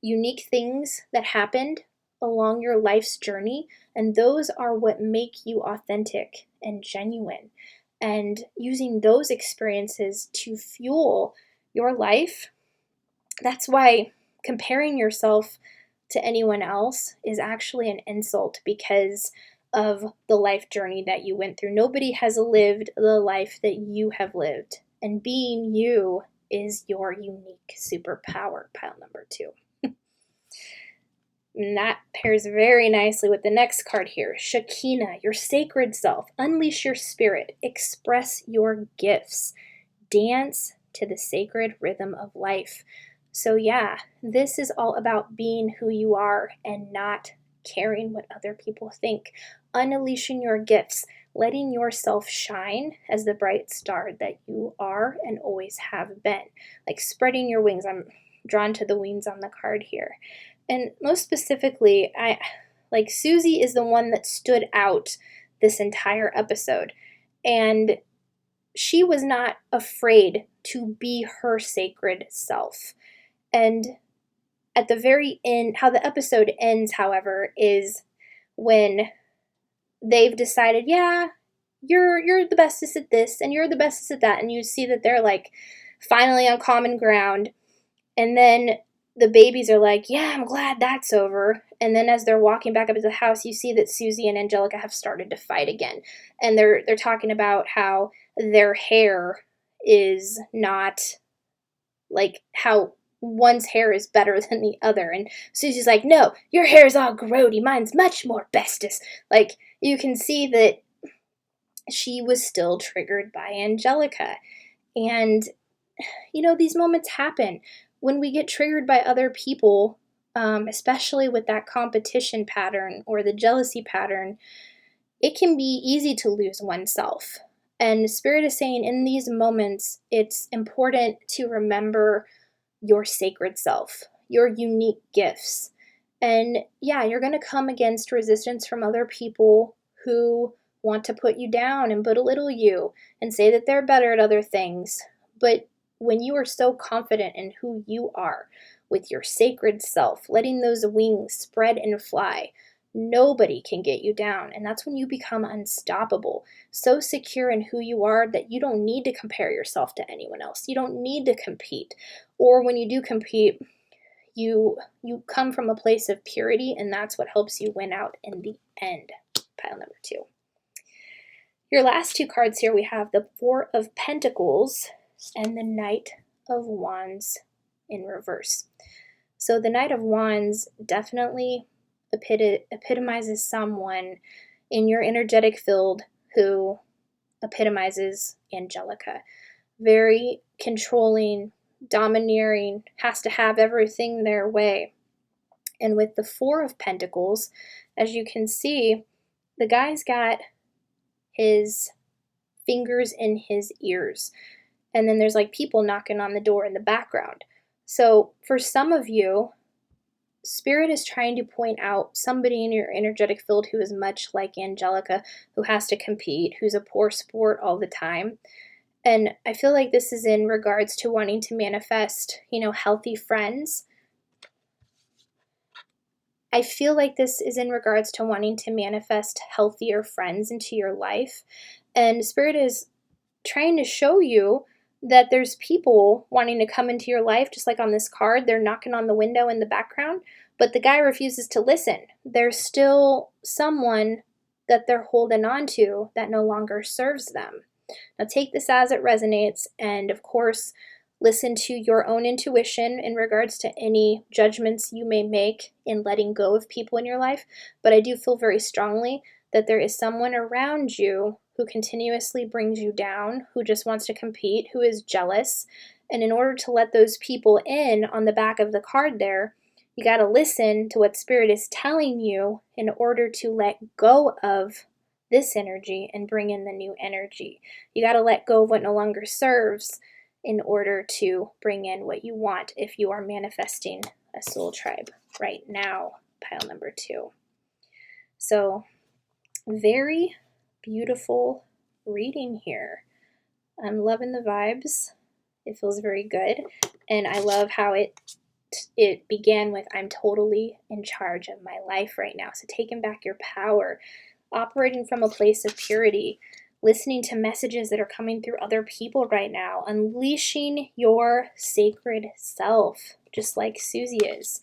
unique things that happened along your life's journey, and those are what make you authentic and genuine. And using those experiences to fuel your life, that's why comparing yourself to anyone else is actually an insult, because of the life journey that you went through. Nobody has lived the life that you have lived, and being you is your unique superpower, pile number 2. And that pairs very nicely with the next card here. Shekinah, your sacred self. Unleash your spirit. Express your gifts. Dance to the sacred rhythm of life. So yeah, this is all about being who you are and not caring what other people think. Unleashing your gifts. Letting yourself shine as the bright star that you are and always have been. Spreading your wings. I'm drawn to the wings on the card here. And most specifically, Susie is the one that stood out this entire episode. And she was not afraid to be her sacred self. And at the very end, how the episode ends, however, is when they've decided, yeah, you're the bestest at this, and you're the bestest at that. And you see that they're finally on common ground. And then the babies are like, yeah, I'm glad that's over. And then as they're walking back up to the house, you see that Susie and Angelica have started to fight again. And they're talking about how their hair is not how one's hair is better than the other. And Susie's like, no, your hair's all grody. Mine's much more bestest. You can see that she was still triggered by Angelica. And, these moments happen. When we get triggered by other people, especially with that competition pattern or the jealousy pattern, it can be easy to lose oneself. And Spirit is saying in these moments, it's important to remember your sacred self, your unique gifts. And yeah, you're going to come against resistance from other people who want to put you down and belittle you and say that they're better at other things. But when you are so confident in who you are, with your sacred self, letting those wings spread and fly, nobody can get you down. And that's when you become unstoppable, so secure in who you are that you don't need to compare yourself to anyone else. You don't need to compete. Or when you do compete, you come from a place of purity, and that's what helps you win out in the end. Pile number 2. Your last 2 cards here, we have the Four of Pentacles and the Knight of Wands in reverse. So the Knight of Wands definitely epitomizes someone in your energetic field who epitomizes Angelica. Very controlling, domineering, has to have everything their way. And with the Four of Pentacles, as you can see, the guy's got his fingers in his ears. And then there's like people knocking on the door in the background. So for some of you, Spirit is trying to point out somebody in your energetic field who is much like Angelica, who has to compete, who's a poor sport all the time. And I feel like this is in regards to wanting to manifest, healthy friends. I feel like this is in regards to wanting to manifest healthier friends into your life. And Spirit is trying to show you that there's people wanting to come into your life, just like on this card. They're knocking on the window in the background, but the guy refuses to listen. There's still someone that they're holding on to that no longer serves them. Now take this as it resonates, and of course, listen to your own intuition in regards to any judgments you may make in letting go of people in your life. But I do feel very strongly that there is someone around you who continuously brings you down, who just wants to compete, who is jealous. And in order to let those people in on the back of the card there, you got to listen to what Spirit is telling you in order to let go of this energy and bring in the new energy. You got to let go of what no longer serves in order to bring in what you want if you are manifesting a soul tribe right now. Pile number 2. So very beautiful reading here. I'm loving the vibes. It feels very good. And I love how it began with, I'm totally in charge of my life right now. So taking back your power, operating from a place of purity, listening to messages that are coming through other people right now, unleashing your sacred self, just like Susie is,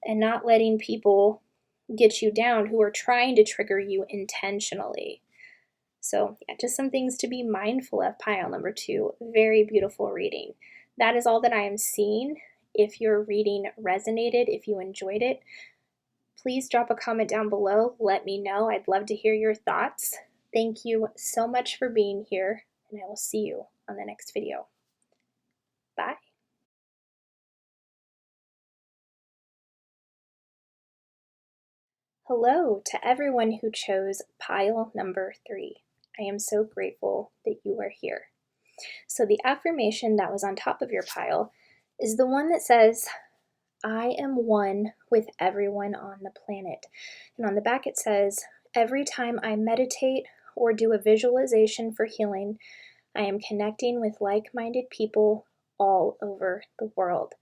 and not letting people get you down who are trying to trigger you intentionally. So yeah, just some things to be mindful of. Pile number 2, very beautiful reading. That is all that I am seeing. If your reading resonated, if you enjoyed it, please drop a comment down below. Let me know. I'd love to hear your thoughts. Thank you so much for being here, and I will see you on the next video. Bye. Hello to everyone who chose pile number 3. I am so grateful that you are here. So the affirmation that was on top of your pile is the one that says, I am one with everyone on the planet. And on the back it says, every time I meditate or do a visualization for healing, I am connecting with like-minded people all over the world.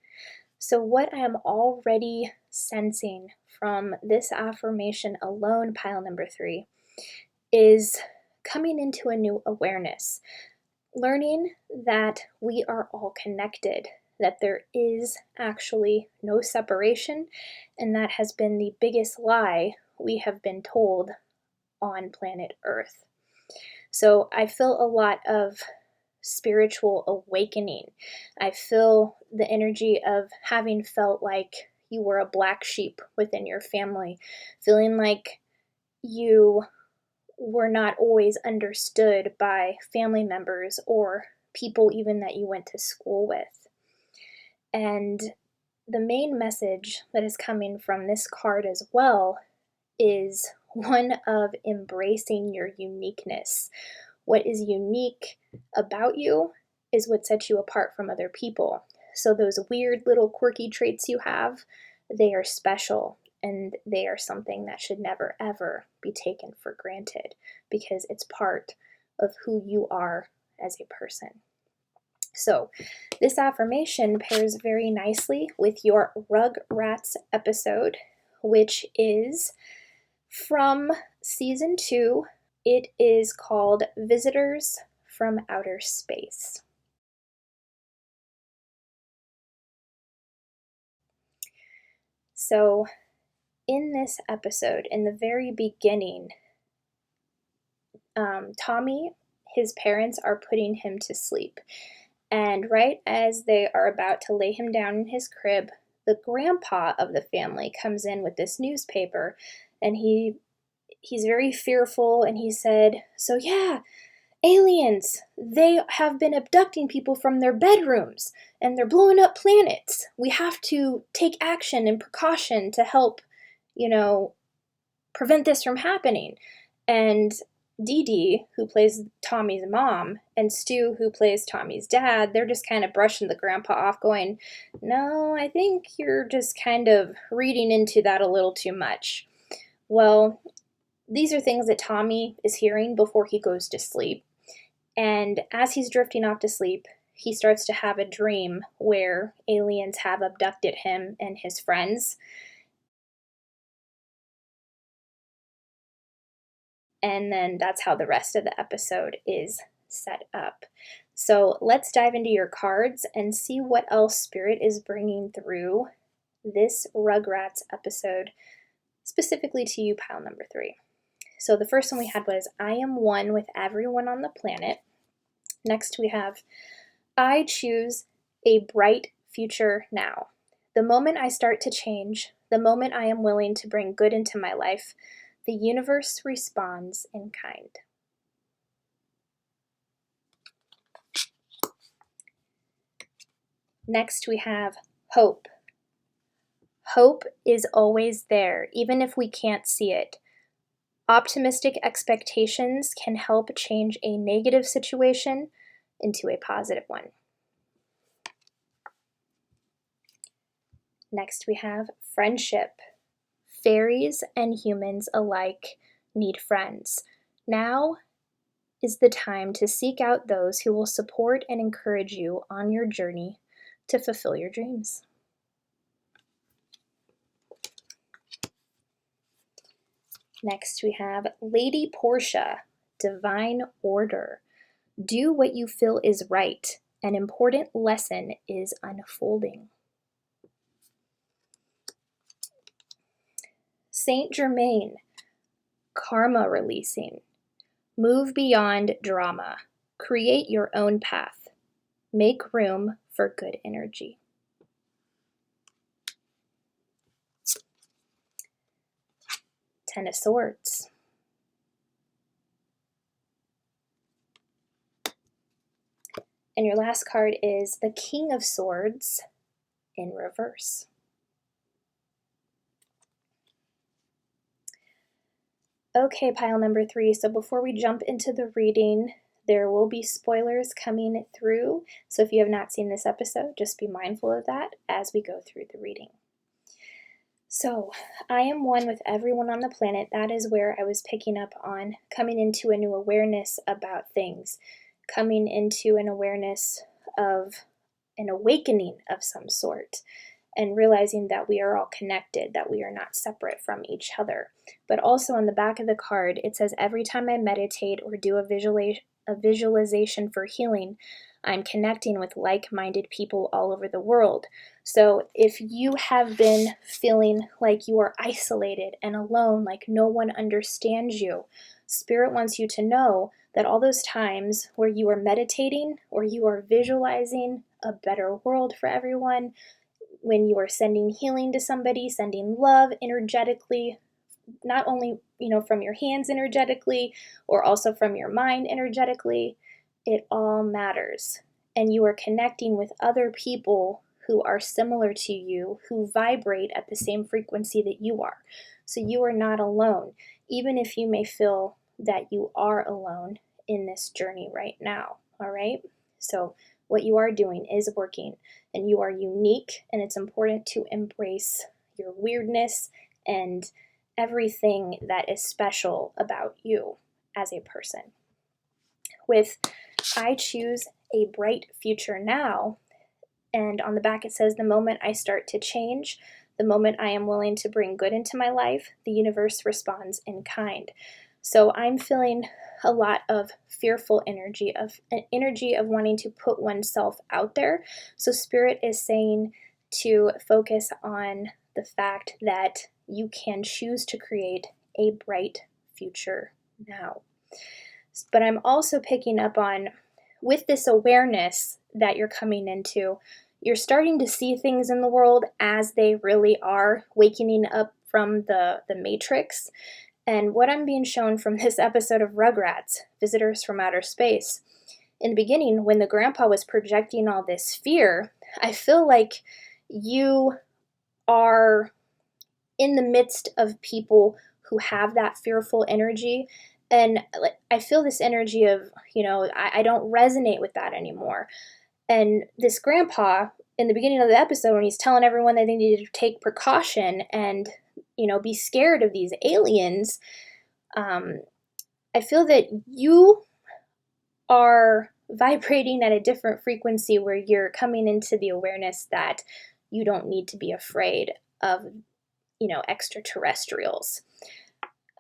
So what I am already sensing from this affirmation alone, pile number 3, is coming into a new awareness. Learning that we are all connected, that there is actually no separation, and that has been the biggest lie we have been told on planet Earth. So I feel a lot of spiritual awakening. I feel the energy of having felt like you were a black sheep within your family, feeling like you were not always understood by family members or people even that you went to school with. And the main message that is coming from this card as well is one of embracing your uniqueness. What is unique about you is what sets you apart from other people. So those weird little quirky traits you have, they are special. and they are something that should never ever be taken for granted because it's part of who you are as a person. So this affirmation pairs very nicely with your Rugrats episode, which is from season 2. It is called Visitors from Outer Space. So in this episode, in the very beginning, Tommy, his parents are putting him to sleep. And right as they are about to lay him down in his crib, the grandpa of the family comes in with this newspaper, and he's very fearful, and he said, "So yeah, aliens, they have been abducting people from their bedrooms, and they're blowing up planets. We have to take action and precaution to help, prevent this from happening." And Dee Dee, who plays Tommy's mom, and Stu, who plays Tommy's dad, they're just kind of brushing the grandpa off, going, "No, I think you're just kind of reading into that a little too much." Well, these are things that Tommy is hearing before he goes to sleep. And as he's drifting off to sleep, he starts to have a dream where aliens have abducted him and his friends. And then that's how the rest of the episode is set up. So let's dive into your cards and see what else Spirit is bringing through this Rugrats episode, specifically to you, pile number 3. So the first one we had was, I am one with everyone on the planet. Next we have, I choose a bright future now. The moment I start to change, the moment I am willing to bring good into my life, the universe responds in kind. Next we have hope. Hope is always there, even if we can't see it. Optimistic expectations can help change a negative situation into a positive one. Next we have friendship. Fairies and humans alike need friends. Now is the time to seek out those who will support and encourage you on your journey to fulfill your dreams. Next we have Lady Portia, divine order. Do what you feel is right. An important lesson is unfolding. Saint Germain, karma releasing. Move beyond drama. Create your own path. Make room for good energy. Ten of Swords. And your last card is the King of Swords in reverse. Okay, pile number 3. So before we jump into the reading, there will be spoilers coming through. So if you have not seen this episode, just be mindful of that as we go through the reading. So, I am one with everyone on the planet. That is where I was picking up on coming into a new awareness about things, coming into an awareness of an awakening of some sort, and realizing that we are all connected, that we are not separate from each other. But also on the back of the card, it says, every time I meditate or do a visualization for healing, I'm connecting with like-minded people all over the world. So if you have been feeling like you are isolated and alone, like no one understands you, Spirit wants you to know that all those times where you are meditating or you are visualizing a better world for everyone, when you are sending healing to somebody, sending love energetically, not only, from your hands energetically, or also from your mind energetically, it all matters. And you are connecting with other people who are similar to you, who vibrate at the same frequency that you are. So you are not alone, even if you may feel that you are alone in this journey right now, all right? So what you are doing is working, and you are unique, and it's important to embrace your weirdness and everything that is special about you as a person. With I choose a bright future now, and on the back it says, the moment I start to change, the moment I am willing to bring good into my life, the universe responds in kind. So I'm feeling a lot of fearful energy, of an energy of wanting to put oneself out there. So Spirit is saying to focus on the fact that you can choose to create a bright future now. But I'm also picking up on, with this awareness that you're coming into, you're starting to see things in the world as they really are, waking up from the matrix. And what I'm being shown from this episode of Rugrats, Visitors from Outer Space, in the beginning, when the grandpa was projecting all this fear, I feel like you are in the midst of people who have that fearful energy. And I feel this energy of, I don't resonate with that anymore. And this grandpa, in the beginning of the episode, when he's telling everyone that they need to take precaution and, be scared of these aliens, I feel that you are vibrating at a different frequency where you're coming into the awareness that you don't need to be afraid of, extraterrestrials.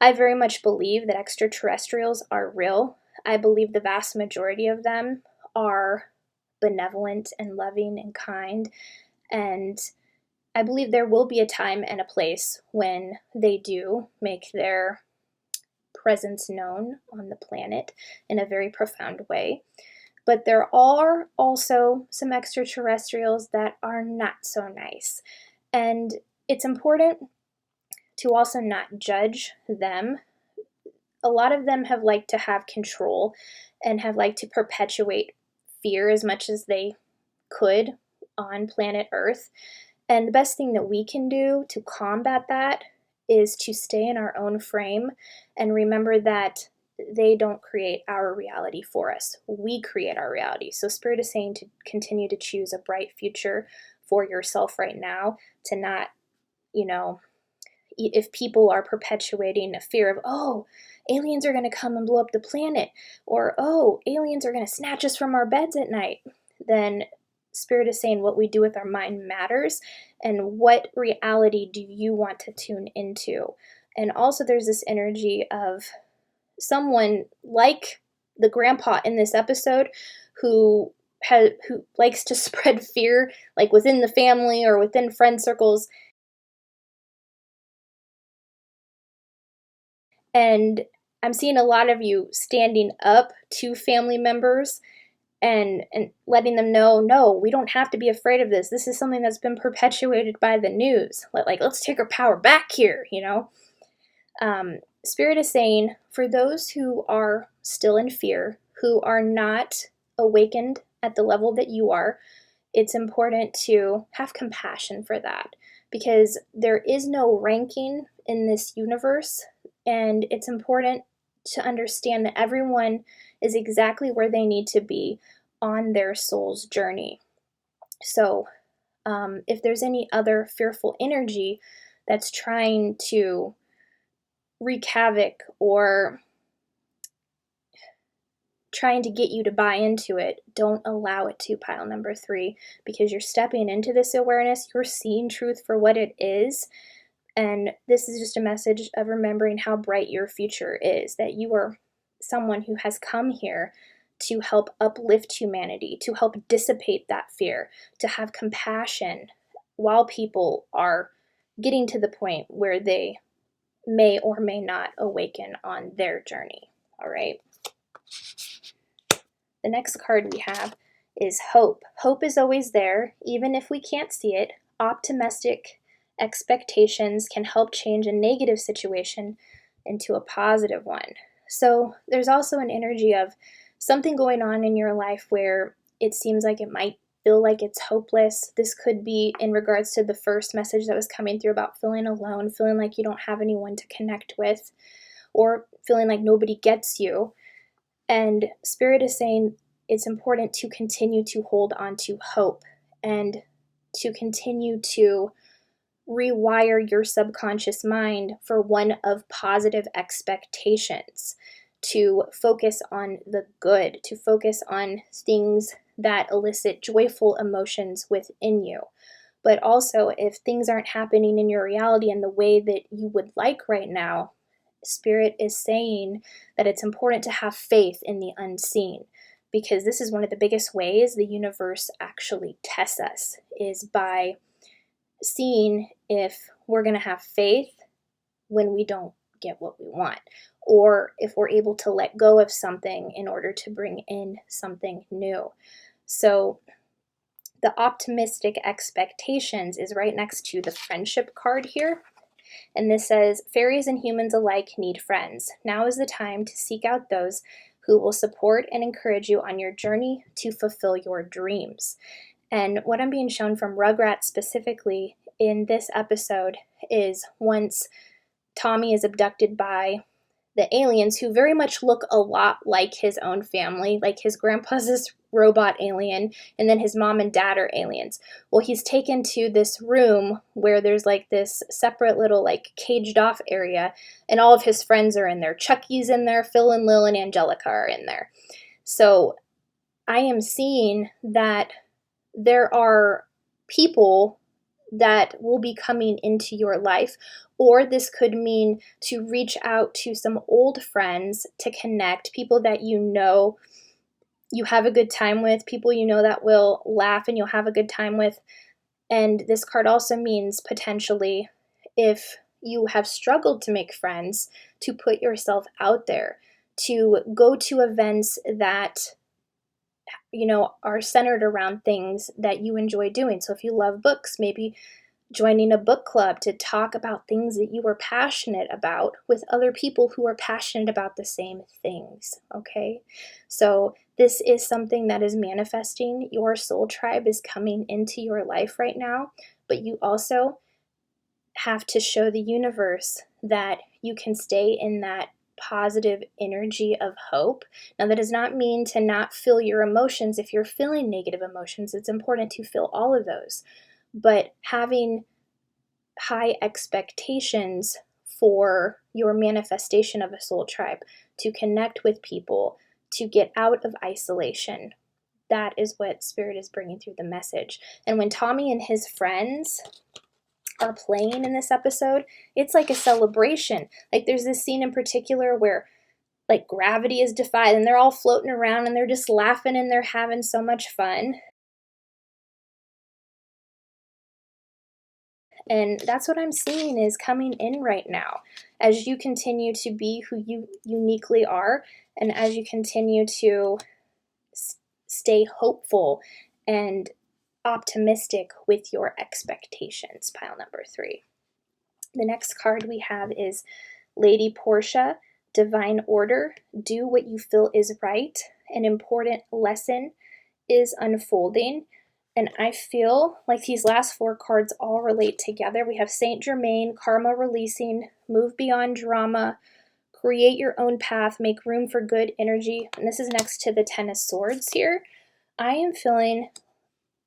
I very much believe that extraterrestrials are real. I believe the vast majority of them are benevolent and loving and kind. And I believe there will be a time and a place when they do make their presence known on the planet in a very profound way. But there are also some extraterrestrials that are not so nice. And it's important to also not judge them. A lot of them have liked to have control and have liked to perpetuate fear as much as they could on planet Earth. And the best thing that we can do to combat that is to stay in our own frame and remember that they don't create our reality for us. We create our reality. So Spirit is saying to continue to choose a bright future for yourself right now, to not, if people are perpetuating a fear of, oh, aliens are going to come and blow up the planet, or, oh, aliens are going to snatch us from our beds at night, then Spirit is saying what we do with our mind matters, and what reality do you want to tune into? And also there's this energy of someone like the grandpa in this episode who likes to spread fear, like within the family or within friend circles. And I'm seeing a lot of you standing up to family members and letting them know, no, we don't have to be afraid of this. This is something that's been perpetuated by the news. Like, let's take our power back here, Spirit is saying, for those who are still in fear, who are not awakened at the level that you are, it's important to have compassion for that, because there is no ranking in this universe, and it's important to understand that everyone is exactly where they need to be on their soul's journey. So if there's any other fearful energy that's trying to wreak havoc or trying to get you to buy into it, don't allow it to, pile number 3, because you're stepping into this awareness, you're seeing truth for what it is, and this is just a message of remembering how bright your future is, that you are someone who has come here to help uplift humanity, to help dissipate that fear, to have compassion while people are getting to the point where they may or may not awaken on their journey. All right. The next card we have is hope. Hope is always there, even if we can't see it. Optimistic expectations can help change a negative situation into a positive one. So there's also an energy of something going on in your life where it seems like it might feel like it's hopeless. This could be in regards to the first message that was coming through about feeling alone, feeling like you don't have anyone to connect with, or feeling like nobody gets you. And Spirit is saying it's important to continue to hold on to hope and to continue to rewire your subconscious mind for one of positive expectations, to focus on the good, to focus on things that elicit joyful emotions within you. But also, if things aren't happening in your reality in the way that you would like right now, Spirit is saying that it's important to have faith in the unseen, because this is one of the biggest ways the universe actually tests us, is by seeing if we're going to have faith when we don't get what we want, or if we're able to let go of something in order to bring in something new. So the optimistic expectations is right next to the friendship card here. And this says, fairies and humans alike need friends. Now is the time to seek out those who will support and encourage you on your journey to fulfill your dreams. And what I'm being shown from Rugrats specifically in this episode is once Tommy is abducted by the aliens, who very much look a lot like his own family. Like, his grandpa's this robot alien, and then his mom and dad are aliens. Well, he's taken to this room where there's like this separate little like caged off area, and all of his friends are in there. Chucky's in there, Phil and Lil and Angelica are in there. So I am seeing that there are people that will be coming into your life, or this could mean to reach out to some old friends to connect, people that you know you have a good time with, people you know that will laugh and you'll have a good time with. And this card also means potentially, if you have struggled to make friends, to put yourself out there, to go to events that are centered around things that you enjoy doing. So if you love books, maybe joining a book club to talk about things that you are passionate about with other people who are passionate about the same things, okay? So this is something that is manifesting. Your soul tribe is coming into your life right now, but you also have to show the universe that you can stay in that positive energy of hope. Now, that does not mean to not feel your emotions. If you're feeling negative emotions, it's important to feel all of those. But having high expectations for your manifestation of a soul tribe, to connect with people, to get out of isolation, that is what Spirit is bringing through the message. And when Tommy and his friends are playing in this episode, it's like a celebration. Like, there's this scene in particular where like gravity is defied and they're all floating around and they're just laughing and they're having so much fun. And that's what I'm seeing is coming in right now. As you continue to be who you uniquely are, and as you continue to stay hopeful and optimistic with your expectations, pile number 3. The next card we have is Lady Portia, Divine Order. Do what you feel is right. An important lesson is unfolding. And I feel like these last 4 cards all relate together. We have Saint Germain, Karma Releasing, Move Beyond Drama, Create Your Own Path, Make Room for Good Energy. And this is next to the Ten of Swords here. I am feeling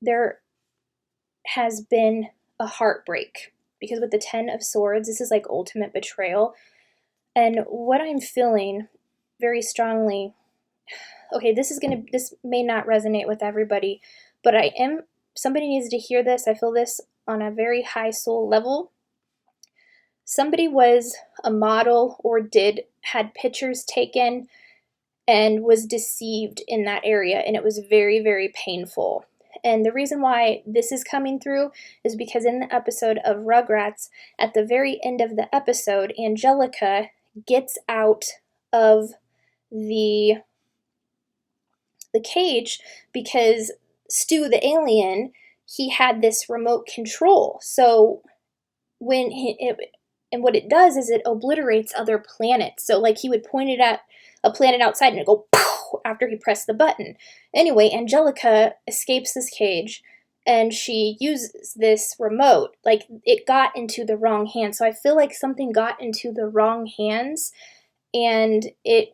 there has been a heartbreak, because with the Ten of Swords, this is like ultimate betrayal. And what I'm feeling very strongly, okay, this may not resonate with everybody, but somebody needs to hear this. I feel this on a very high soul level. Somebody was a model or had pictures taken and was deceived in that area, and it was very, very painful. And the reason why this is coming through is because in the episode of Rugrats, at the very end of the episode, Angelica gets out of the cage because Stu the alien, he had this remote control. So what it does is it obliterates other planets. So like he would point it at a planet outside and it'd go pow after he pressed the button. Anyway, Angelica escapes this cage and she uses this remote. Like, it got into the wrong hands. So I feel like something got into the wrong hands and it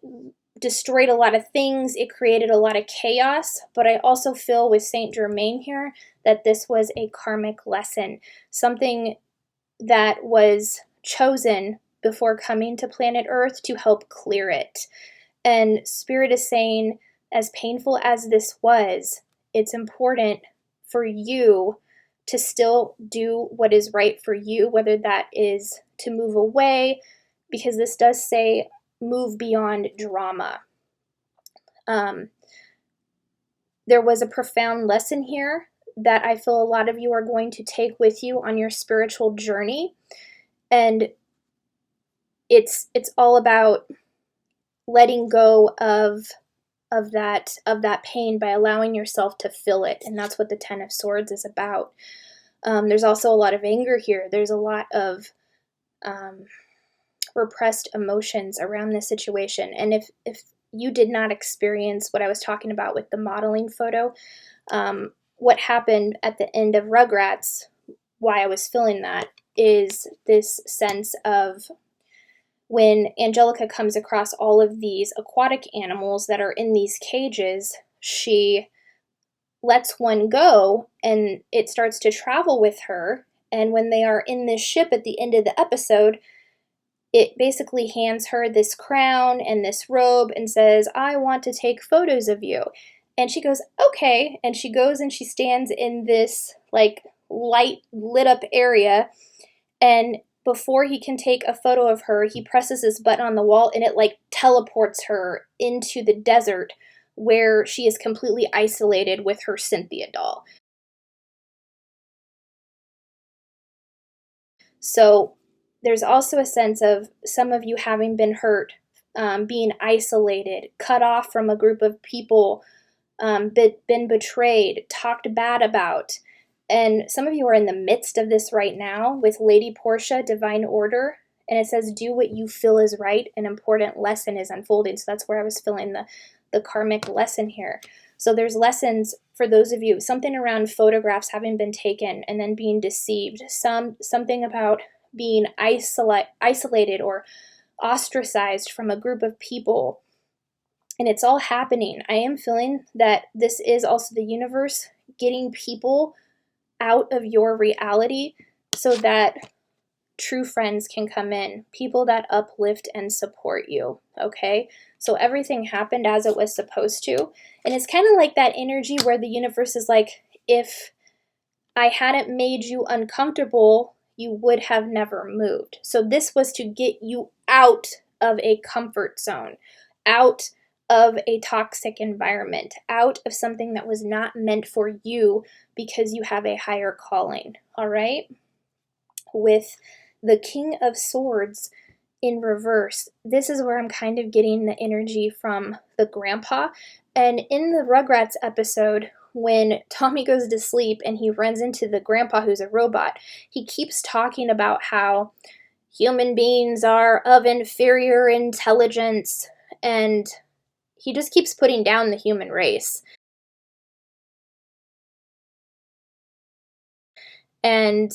destroyed a lot of things. It created a lot of chaos. But I also feel with Saint Germain here that this was a karmic lesson. Something that was chosen before coming to planet Earth to help clear it. And Spirit is saying, as painful as this was, it's important for you to still do what is right for you, whether that is to move away, because this does say move beyond drama. There was a profound lesson here that I feel a lot of you are going to take with you on your spiritual journey. And it's all about letting go of that pain by allowing yourself to feel it. And that's what the Ten of Swords is about. There's also a lot of anger here. There's a lot of repressed emotions around this situation. And if you did not experience what I was talking about with the modeling photo, what happened at the end of Rugrats, why I was feeling that, is this sense of when Angelica comes across all of these aquatic animals that are in these cages, she lets one go and it starts to travel with her. And when they are in this ship at the end of the episode, it basically hands her this crown and this robe and says, I want to take photos of you. And she goes, okay. And she goes and she stands in this like light lit up area. And before he can take a photo of her, he presses this button on the wall and it like teleports her into the desert where she is completely isolated with her Cynthia doll. So there's also a sense of some of you having been hurt, being isolated, cut off from a group of people, been betrayed, talked bad about. And some of you are in the midst of this right now with Lady Portia, Divine Order. And it says, do what you feel is right. An important lesson is unfolding. So that's where I was feeling the karmic lesson here. So there's lessons for those of you, something around photographs having been taken and then being deceived, something about being isolated or ostracized from a group of people. And it's all happening. I am feeling that this is also the universe getting people out of your reality so that true friends can come in, people that uplift and support you, okay? So everything happened as it was supposed to. And it's kind of like that energy where the universe is like, if I hadn't made you uncomfortable, you would have never moved. So this was to get you out of a comfort zone, out of a toxic environment, out of something that was not meant for you because you have a higher calling, all right? With the King of Swords in reverse, this is where I'm kind of getting the energy from the grandpa. And in the Rugrats episode, when Tommy goes to sleep and he runs into the grandpa who's a robot, he keeps talking about how human beings are of inferior intelligence, and he just keeps putting down the human race. And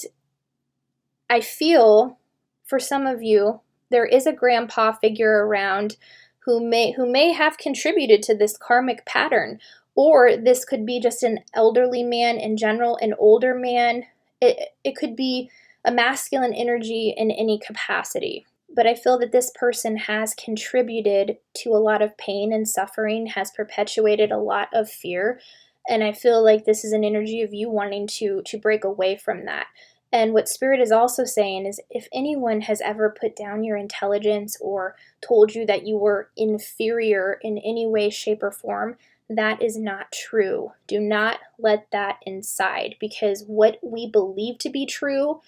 I feel for some of you, there is a grandpa figure around who may have contributed to this karmic pattern, or this could be just an elderly man in general, an older man. It could be a masculine energy in any capacity. But I feel that this person has contributed to a lot of pain and suffering, has perpetuated a lot of fear, and I feel like this is an energy of you wanting to break away from that. And what Spirit is also saying is, if anyone has ever put down your intelligence or told you that you were inferior in any way, shape, or form, that is not true. Do not let that inside, because what we believe to be true,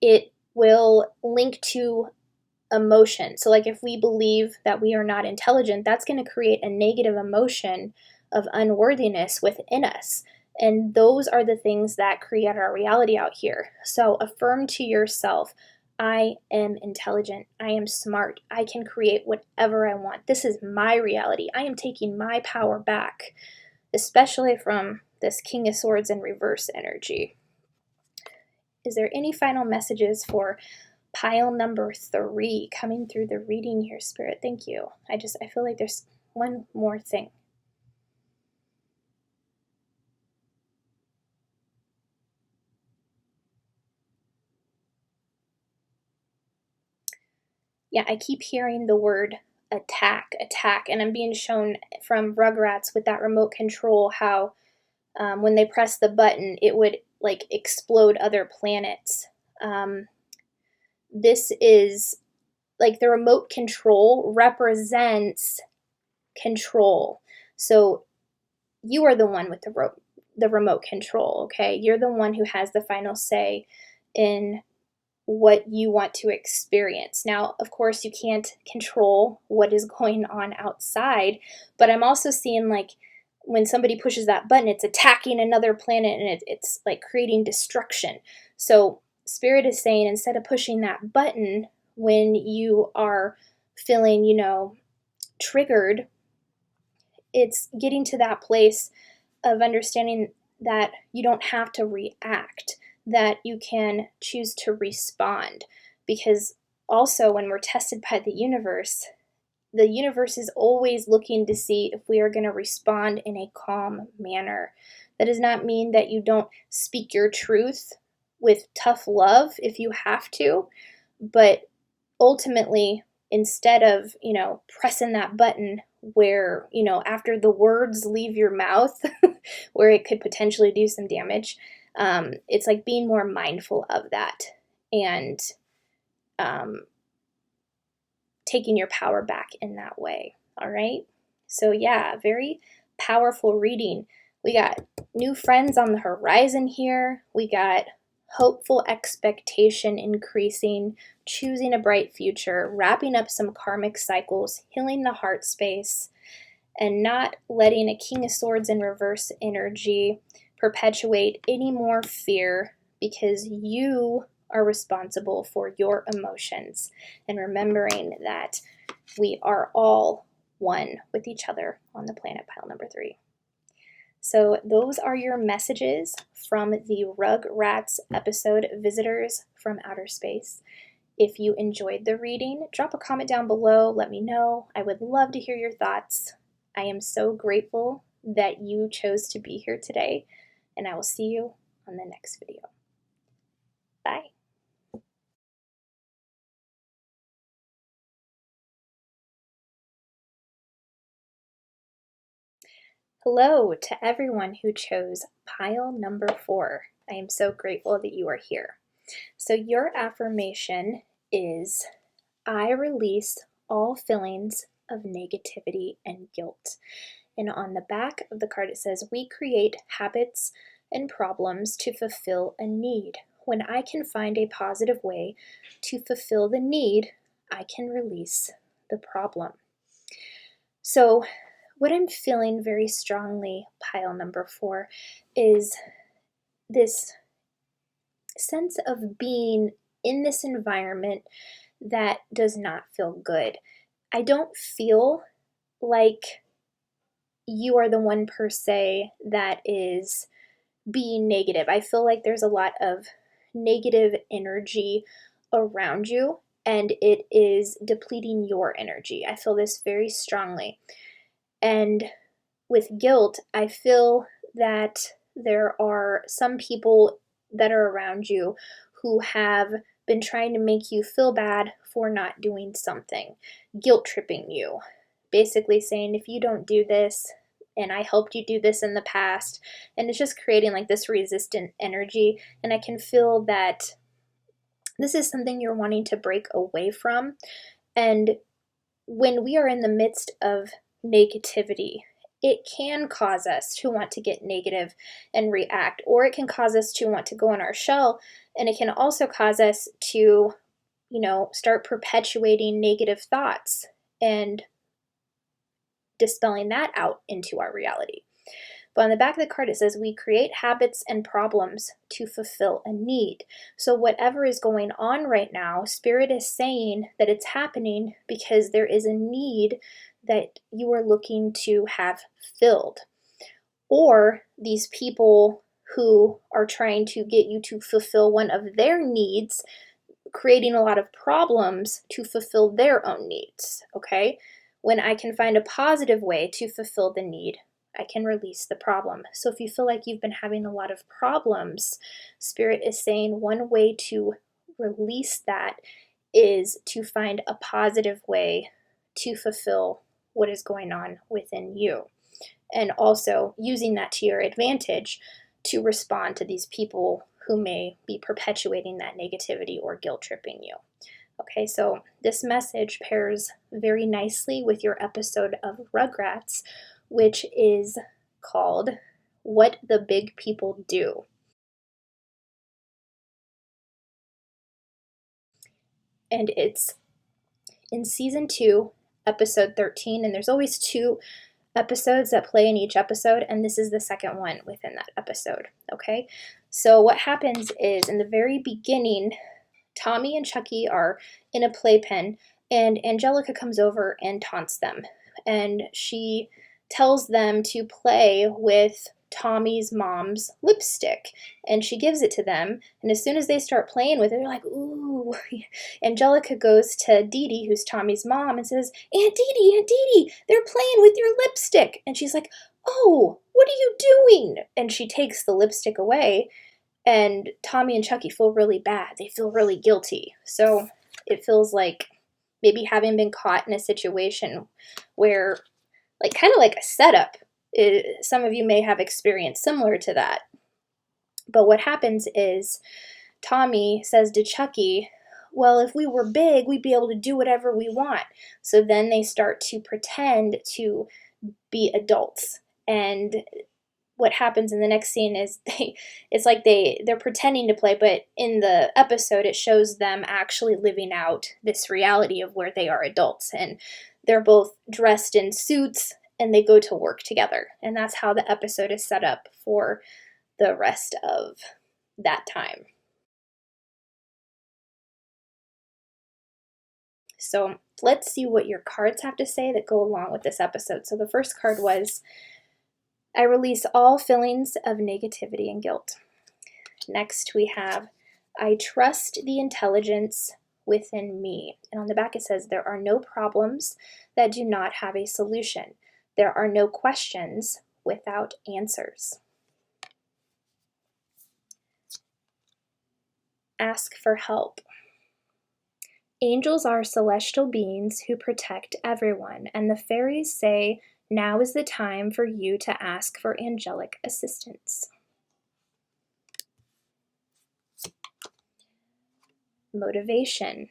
it will link to emotion. So like if we believe that we are not intelligent, that's going to create a negative emotion of unworthiness within us. And those are the things that create our reality out here. So affirm to yourself, I am intelligent. I am smart. I can create whatever I want. This is my reality. I am taking my power back, especially from this King of Swords in reverse energy. Is there any final messages for pile number 3 coming through the reading here, Spirit? Thank you. I feel like there's one more thing. Yeah, I keep hearing the word attack, attack, and I'm being shown from Rugrats with that remote control how when they press the button, it would like explode other planets. This is like the remote control represents control. So you are the one with the remote control, okay? You're the one who has the final say in what you want to experience. Now, of course, you can't control what is going on outside, but I'm also seeing like when somebody pushes that button, it's attacking another planet and it's like creating destruction. So Spirit is saying instead of pushing that button when you are feeling, triggered, it's getting to that place of understanding that you don't have to react, that you can choose to respond. Because also, when we're tested by the universe is always looking to see if we are going to respond in a calm manner. That does not mean that you don't speak your truth with tough love if you have to, but ultimately, instead of, pressing that button where, after the words leave your mouth, where it could potentially do some damage, it's like being more mindful of that and taking your power back in that way. All right. So, yeah, very powerful reading. We got new friends on the horizon here. We got hopeful expectation increasing, choosing a bright future, wrapping up some karmic cycles, healing the heart space, and not letting a King of Swords in reverse energy perpetuate any more fear, because you are responsible for your emotions, and remembering that we are all one with each other on the planet, pile number 3. So those are your messages from the Rugrats episode, Visitors from Outer Space. If you enjoyed the reading, drop a comment down below. Let me know. I would love to hear your thoughts. I am so grateful that you chose to be here today, and I will see you on the next video. Bye. Hello to everyone who chose pile number 4. I am so grateful that you are here. So your affirmation is, I release all feelings of negativity and guilt. And on the back of the card it says, we create habits and problems to fulfill a need. When I can find a positive way to fulfill the need, I can release the problem. So what I'm feeling very strongly, pile number 4, is this sense of being in this environment that does not feel good. I don't feel like you are the one per se that is being negative. I feel like there's a lot of negative energy around you, and it is depleting your energy. I feel this very strongly. And with guilt, I feel that there are some people that are around you who have been trying to make you feel bad for not doing something, guilt tripping you, basically saying, if you don't do this, and I helped you do this in the past, and it's just creating like this resistant energy. And I can feel that this is something you're wanting to break away from. And when we are in the midst of negativity, it can cause us to want to get negative and react, or it can cause us to want to go in our shell, and it can also cause us to, start perpetuating negative thoughts and dispelling that out into our reality. But on the back of the card, it says, we create habits and problems to fulfill a need. So whatever is going on right now, Spirit is saying that it's happening because there is a need that you are looking to have filled. Or these people who are trying to get you to fulfill one of their needs, creating a lot of problems to fulfill their own needs, okay? When I can find a positive way to fulfill the need, I can release the problem. So if you feel like you've been having a lot of problems, Spirit is saying one way to release that is to find a positive way to fulfill what is going on within you. And also using that to your advantage to respond to these people who may be perpetuating that negativity or guilt tripping you. Okay, so this message pairs very nicely with your episode of Rugrats, which is called What the Big People Do. And it's in season 2, episode 13, and there's always 2 episodes that play in each episode, and this is the second one within that episode. Okay, so what happens is in the very beginning, Tommy and Chucky are in a playpen, and Angelica comes over and taunts them, and she tells them to play with Tommy's mom's lipstick, and she gives it to them, and as soon as they start playing with it, they're like, ooh. Angelica goes to Dee Dee, who's Tommy's mom, and says, Aunt Dee Dee, they're playing with your lipstick. And she's like, oh, what are you doing? And she takes the lipstick away, and Tommy and Chucky feel really bad. They feel really guilty. So it feels like maybe having been caught in a situation where, like, kind of like a setup. Some of you may have experienced similar to that. But what happens is Tommy says to Chucky, well, if we were big, we'd be able to do whatever we want. So then they start to pretend to be adults. And what happens in the next scene is it's like they're pretending to play, but in the episode it shows them actually living out this reality of where they are adults, and they're both dressed in suits and they go to work together. And that's how the episode is set up for the rest of that time. So let's see what your cards have to say that go along with this episode. So the first card was, I release all feelings of negativity and guilt. Next we have, I trust the intelligence within me. And on the back it says, there are no problems that do not have a solution. There are no questions without answers. Ask for help. Angels are celestial beings who protect everyone, and the fairies say, now is the time for you to ask for angelic assistance. Motivation.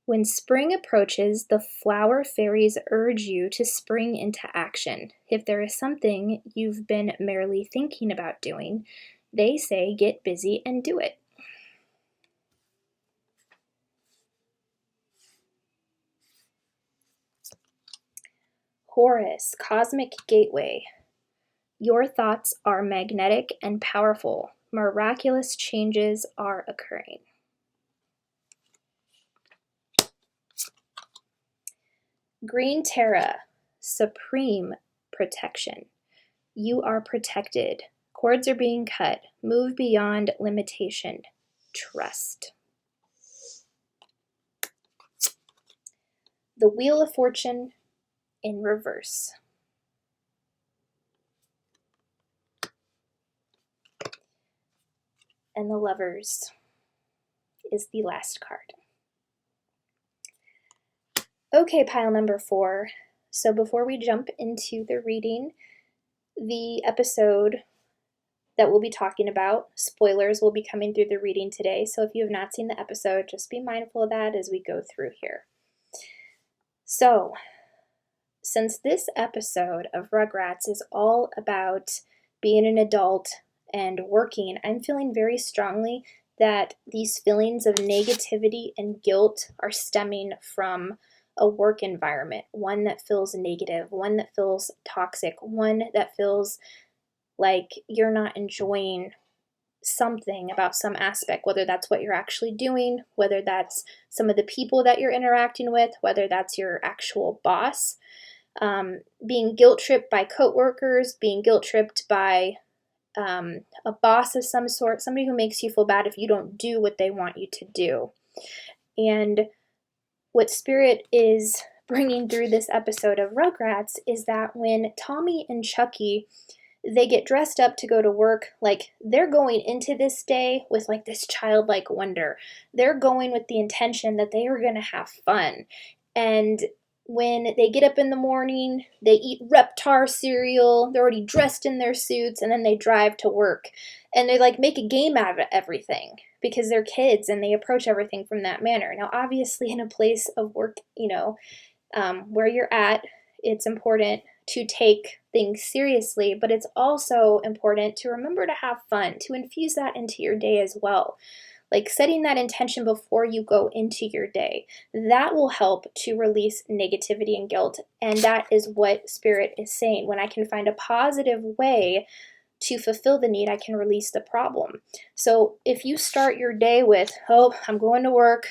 When spring approaches, the flower fairies urge you to spring into action. If there is something you've been merely thinking about doing, they say get busy and do it. Horus, Cosmic Gateway. Your thoughts are magnetic and powerful. Miraculous changes are occurring. Green Terra, Supreme Protection. You are protected. Cords are being cut. Move beyond limitation. Trust. The Wheel of Fortune in reverse. And the Lovers is the last card. Okay, pile number 4. So before we jump into the reading, the episode that we'll be talking about, spoilers will be coming through the reading today. So if you have not seen the episode, just be mindful of that as we go through here. So, since this episode of Rugrats is all about being an adult and working, I'm feeling very strongly that these feelings of negativity and guilt are stemming from a work environment, one that feels negative, one that feels toxic, one that feels like you're not enjoying something about some aspect, whether that's what you're actually doing, whether that's some of the people that you're interacting with, whether that's your actual boss, being guilt tripped by coworkers, being guilt tripped by a boss of some sort, somebody who makes you feel bad if you don't do what they want you to do. And what Spirit is bringing through this episode of Rugrats is that when Tommy and Chucky, they get dressed up to go to work. Like, they're going into this day with like this childlike wonder. They're going with the intention that they are going to have fun. And when they get up in the morning, they eat Reptar cereal, they're already dressed in their suits, and then they drive to work. And they like make a game out of everything because they're kids and they approach everything from that manner. Now, obviously, in a place of work, where you're at, it's important to take things seriously, but it's also important to remember to have fun, to infuse that into your day as well. Like setting that intention before you go into your day. That will help to release negativity and guilt. And that is what Spirit is saying. When I can find a positive way to fulfill the need, I can release the problem. So if you start your day with, oh, I'm going to work,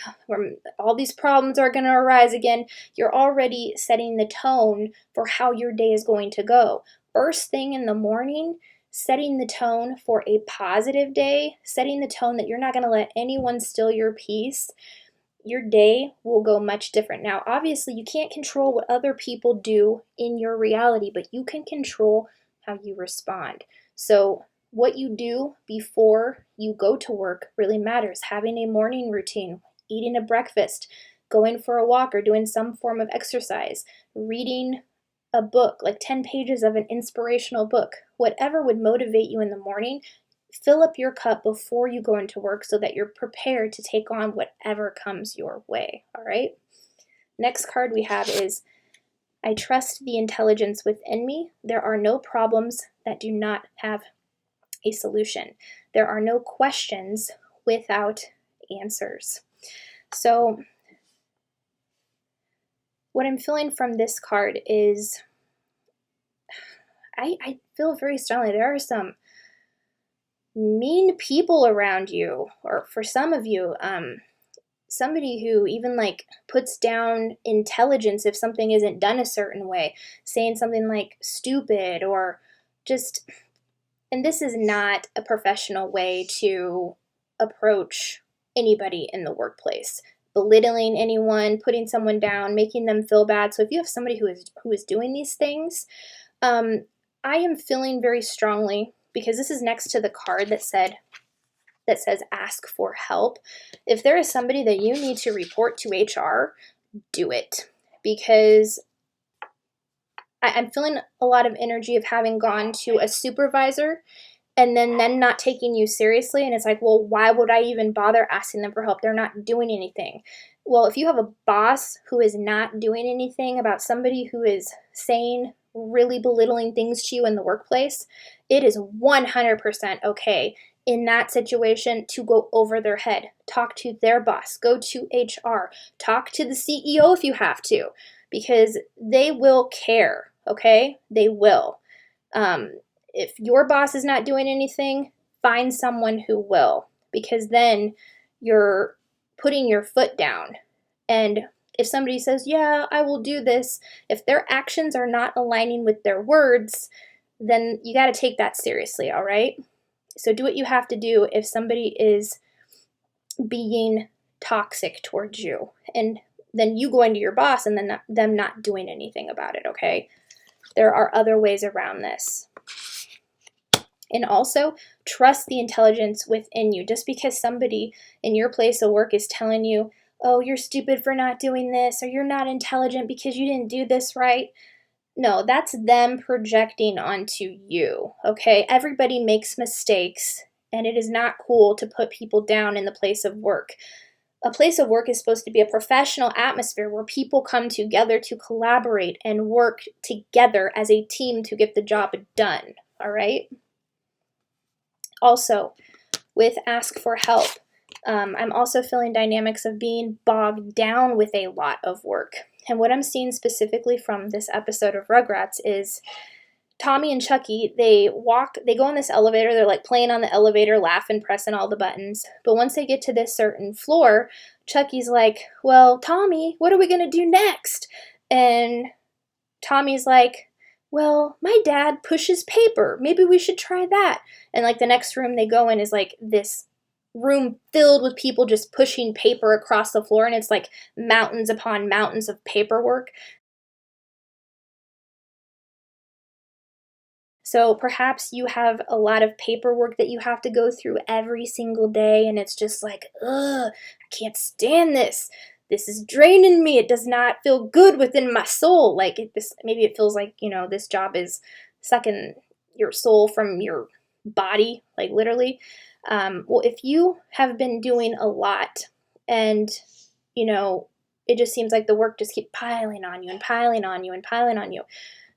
all these problems are going to arise again, you're already setting the tone for how your day is going to go. First thing in the morning, setting the tone for a positive day, setting the tone that you're not going to let anyone steal your peace, your day will go much different. Now, obviously, you can't control what other people do in your reality, but you can control how you respond. So what you do before you go to work really matters. Having a morning routine, eating a breakfast, going for a walk or doing some form of exercise, reading a book, like 10 pages of an inspirational book, whatever would motivate you in the morning, fill up your cup before you go into work so that you're prepared to take on whatever comes your way, all right? Next card we have is, I trust the intelligence within me. There are no problems that do not have a solution. There are no questions without answers. So what I'm feeling from this card is, I feel very strongly there are some mean people around you, or for some of you, somebody who even like puts down intelligence if something isn't done a certain way, saying something like stupid or just, and this is not a professional way to approach anybody in the workplace. Belittling anyone, putting someone down, making them feel bad. So if you have somebody who is doing these things, I am feeling very strongly, because this is next to the card that says ask for help. If there is somebody that you need to report to HR, do it. Because I'm feeling a lot of energy of having gone to a supervisor and then them not taking you seriously. And it's like, well, why would I even bother asking them for help? They're not doing anything. Well, if you have a boss who is not doing anything about somebody who is saying really belittling things to you in the workplace, it is 100% okay in that situation to go over their head. Talk to their boss. Go to HR. Talk to the CEO if you have to, because they will care, okay? They will. If your boss is not doing anything, find someone who will, because then you're putting your foot down. And if somebody says, yeah, I will do this, if their actions are not aligning with their words, then you got to take that seriously, all right? So do what you have to do if somebody is being toxic towards you, and then you going to your boss and then them not doing anything about it, okay? There are other ways around this. And also, trust the intelligence within you. Just because somebody in your place of work is telling you, oh, you're stupid for not doing this, or you're not intelligent because you didn't do this right. No, that's them projecting onto you, okay? Everybody makes mistakes, and it is not cool to put people down in the place of work. A place of work is supposed to be a professional atmosphere where people come together to collaborate and work together as a team to get the job done, all right? Also, with ask for help, I'm also feeling dynamics of being bogged down with a lot of work. And what I'm seeing specifically from this episode of Rugrats is Tommy and Chucky, they go on this elevator, they're like playing on the elevator, laughing, pressing all the buttons. But once they get to this certain floor, Chucky's like, well, Tommy, what are we going to do next? And Tommy's like, well, my dad pushes paper. Maybe we should try that. And like the next room they go in is like this room filled with people just pushing paper across the floor, and it's like mountains upon mountains of paperwork. So perhaps you have a lot of paperwork that you have to go through every single day, and it's just like, ugh, I can't stand this. This is draining me. It does not feel good within my soul. Like maybe it feels like, this job is sucking your soul from your body, like literally. Well, if you have been doing a lot and, it just seems like the work just keeps piling on you and piling on you and piling on you,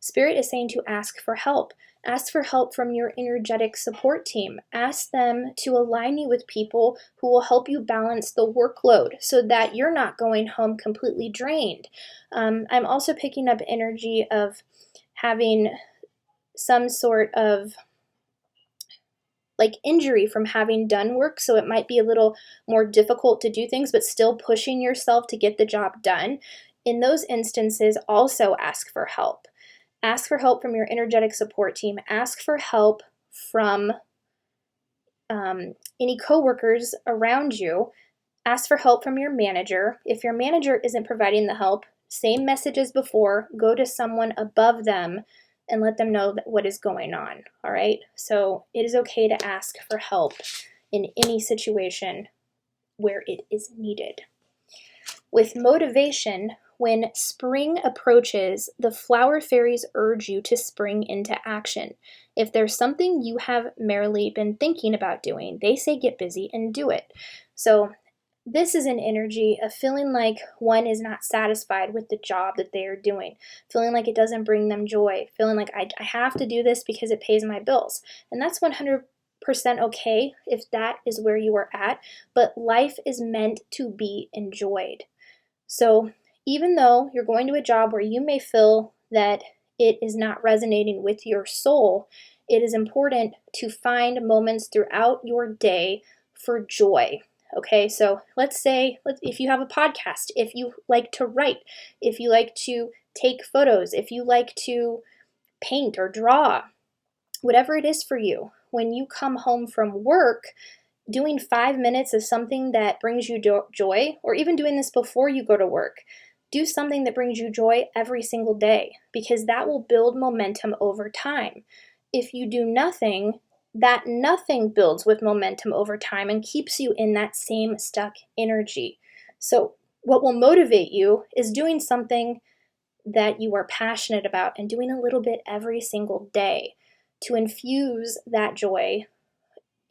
Spirit is saying to ask for help. Ask for help from your energetic support team. Ask them to align you with people who will help you balance the workload so that you're not going home completely drained. I'm also picking up energy of having some sort of like injury from having done work, so it might be a little more difficult to do things, but still pushing yourself to get the job done. In those instances, also ask for help. Ask for help from your energetic support team. Ask for help from any coworkers around you. Ask for help from your manager. If your manager isn't providing the help, same message as before, go to someone above them and let them know what is going on, all right? So it is okay to ask for help in any situation where it is needed. With motivation, when spring approaches, the flower fairies urge you to spring into action. If there's something you have merely been thinking about doing, they say get busy and do it. So this is an energy of feeling like one is not satisfied with the job that they are doing, feeling like it doesn't bring them joy, feeling like I have to do this because it pays my bills. And that's 100% okay if that is where you are at, but life is meant to be enjoyed. So even though you're going to a job where you may feel that it is not resonating with your soul, it is important to find moments throughout your day for joy. Okay, so let's say if you have a podcast, if you like to write, if you like to take photos, if you like to paint or draw, whatever it is for you, when you come home from work, doing 5 minutes of something that brings you joy, or even doing this before you go to work, do something that brings you joy every single day, because that will build momentum over time. If you do nothing, that nothing builds with momentum over time and keeps you in that same stuck energy. So what will motivate you is doing something that you are passionate about and doing a little bit every single day to infuse that joy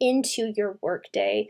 into your workday,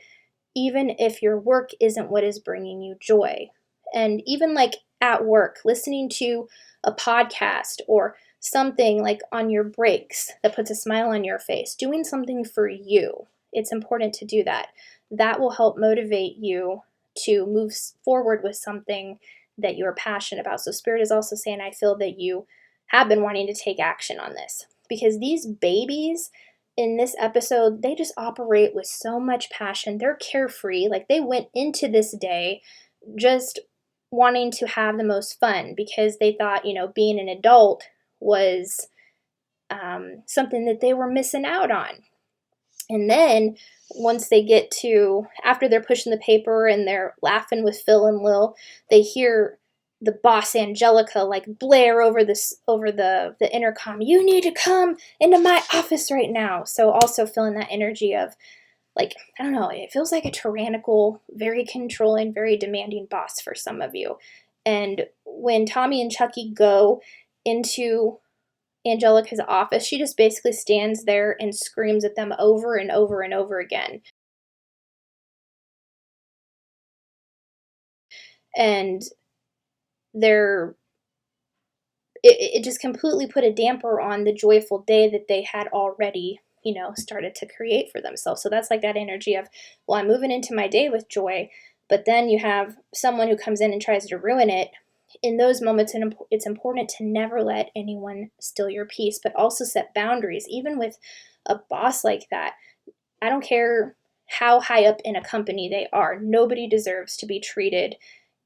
even if your work isn't what is bringing you joy. And even like at work, listening to a podcast or something like on your breaks that puts a smile on your face, doing something for you. It's important to do that. That will help motivate you to move forward with something that you're passionate about. So Spirit is also saying, I feel that you have been wanting to take action on this, because these babies in this episode, they just operate with so much passion. They're carefree. Like they went into this day just wanting to have the most fun because they thought, being an adult was something that they were missing out on. And then once they get to, after they're pushing the paper and they're laughing with Phil and Lil, they hear the boss Angelica like blare over the intercom, you need to come into my office right now. So also feeling that energy of like, I don't know, it feels like a tyrannical, very controlling, very demanding boss for some of you. And when Tommy and Chucky go into Angelica's office, she just basically stands there and screams at them over and over and over again. And it just completely put a damper on the joyful day that they had already, started to create for themselves. So that's like that energy of, well, I'm moving into my day with joy, but then you have someone who comes in and tries to ruin it. In those moments, it's important to never let anyone steal your peace, but also set boundaries, even with a boss like that. I don't care how high up in a company they are. Nobody deserves to be treated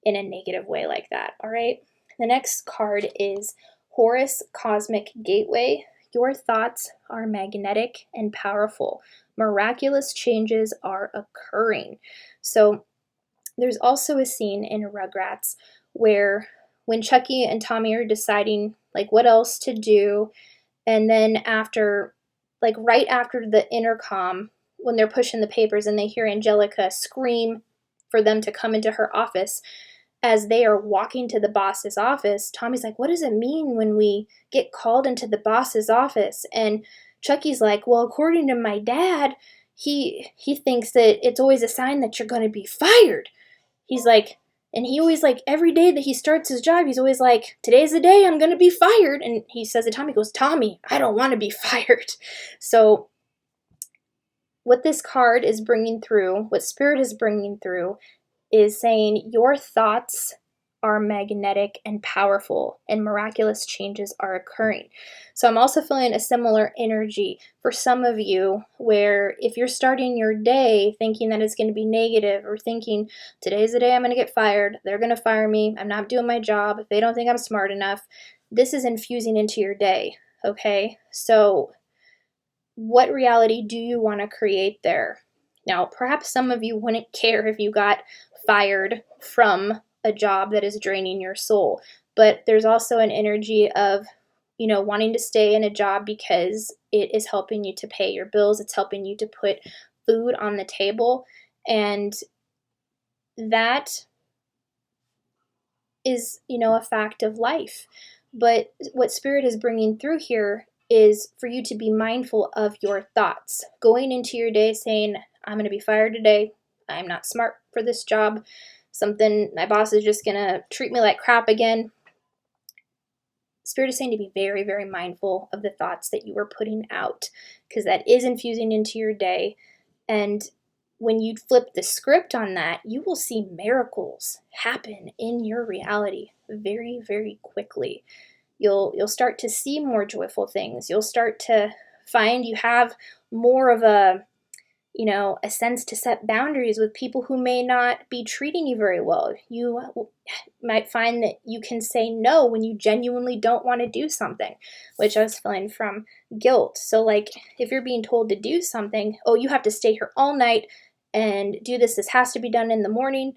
in a negative way like that, all right? The next card is Horus Cosmic Gateway. Your thoughts are magnetic and powerful. Miraculous changes are occurring. So there's also a scene in Rugrats where when Chucky and Tommy are deciding like what else to do, and then after like right after the intercom, when they're pushing the papers and they hear Angelica scream for them to come into her office, as they are walking to the boss's office, Tommy's like, what does it mean when we get called into the boss's office? And Chucky's like, well, according to my dad, he thinks that it's always a sign that you're going to be fired. He's like, and he always, like, every day that he starts his job, he's always like, today's the day I'm going to be fired. And he says to Tommy, goes, Tommy, I don't want to be fired. So what this card is bringing through, what Spirit is bringing through, is saying your thoughts are magnetic and powerful, and miraculous changes are occurring. So I'm also feeling a similar energy for some of you, where if you're starting your day thinking that it's going to be negative, or thinking today's the day I'm going to get fired, they're going to fire me, I'm not doing my job, they don't think I'm smart enough, this is infusing into your day, okay? So what reality do you want to create there? Now, perhaps some of you wouldn't care if you got fired from a job that is draining your soul, but there's also an energy of, you know, wanting to stay in a job because it is helping you to pay your bills, it's helping you to put food on the table, and that is, you know, a fact of life. But what Spirit is bringing through here is for you to be mindful of your thoughts. Going into your day saying, I'm going to be fired today, I'm not smart for this job, my boss is just going to treat me like crap again. Spirit is saying to be very, very mindful of the thoughts that you are putting out, because that is infusing into your day. And when you flip the script on that, you will see miracles happen in your reality very, very quickly. You'll start to see more joyful things. You'll start to find you have more of a sense to set boundaries with people who may not be treating you very well. You might find that you can say no when you genuinely don't want to do something, which I was feeling from guilt. So like if you're being told to do something, oh, you have to stay here all night and do this has to be done in the morning,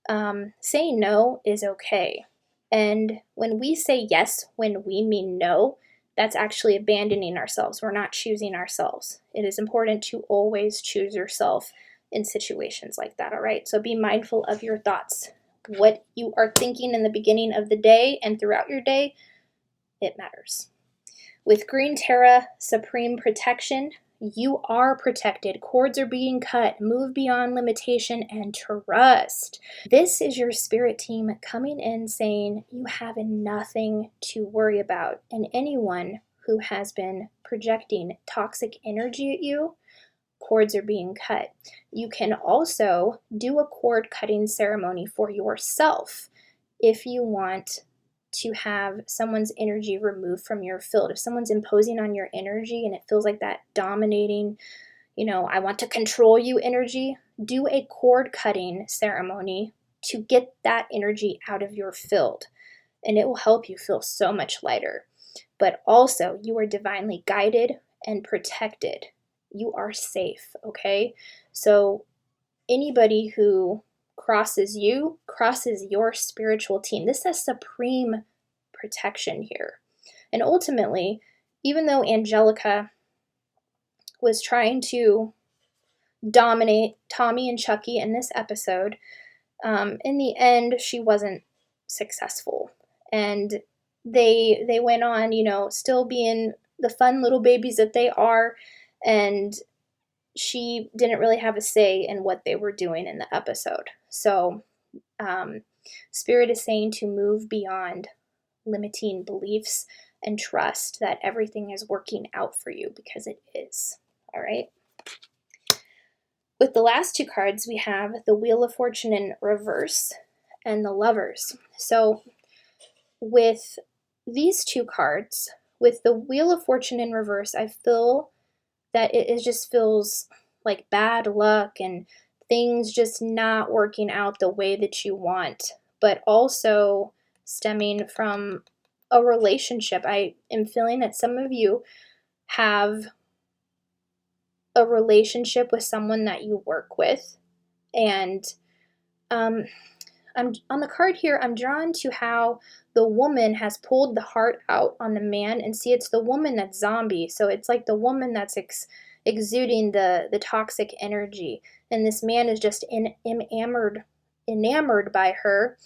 saying no is okay. And when we say yes, when we mean no, that's actually abandoning ourselves. We're not choosing ourselves. It is important to always choose yourself in situations like that, all right? So be mindful of your thoughts. What you are thinking in the beginning of the day and throughout your day, it matters. With Green Terra Supreme Protection, you are protected. Cords are being cut. Move beyond limitation and trust. This is your spirit team coming in saying you have nothing to worry about. And anyone who has been projecting toxic energy at you, cords are being cut. You can also do a cord cutting ceremony for yourself if you want to have someone's energy removed from your field. If someone's imposing on your energy and it feels like that dominating, I want to control you energy, do a cord cutting ceremony to get that energy out of your field. And it will help you feel so much lighter. But also, you are divinely guided and protected. You are safe, okay? So anybody who crosses you, crosses your spiritual team. This is supreme protection here. And ultimately, even though Angelica was trying to dominate Tommy and Chucky in this episode, in the end, she wasn't successful. And they went on, still being the fun little babies that they are, and she didn't really have a say in what they were doing in the episode. So Spirit is saying to move beyond limiting beliefs and trust that everything is working out for you, because it is. All right. With the last two cards, we have the Wheel of Fortune in reverse and the Lovers. So with these two cards, with the Wheel of Fortune in reverse, I feel that it just feels like bad luck and things just not working out the way that you want, but also stemming from a relationship. I am feeling that some of you have a relationship with someone that you work with, and I'm on the card here, I'm drawn to how the woman has pulled the heart out on the man, and see, it's the woman that's zombie, so it's like the woman that's exuding the toxic energy, and this man is just enamored by her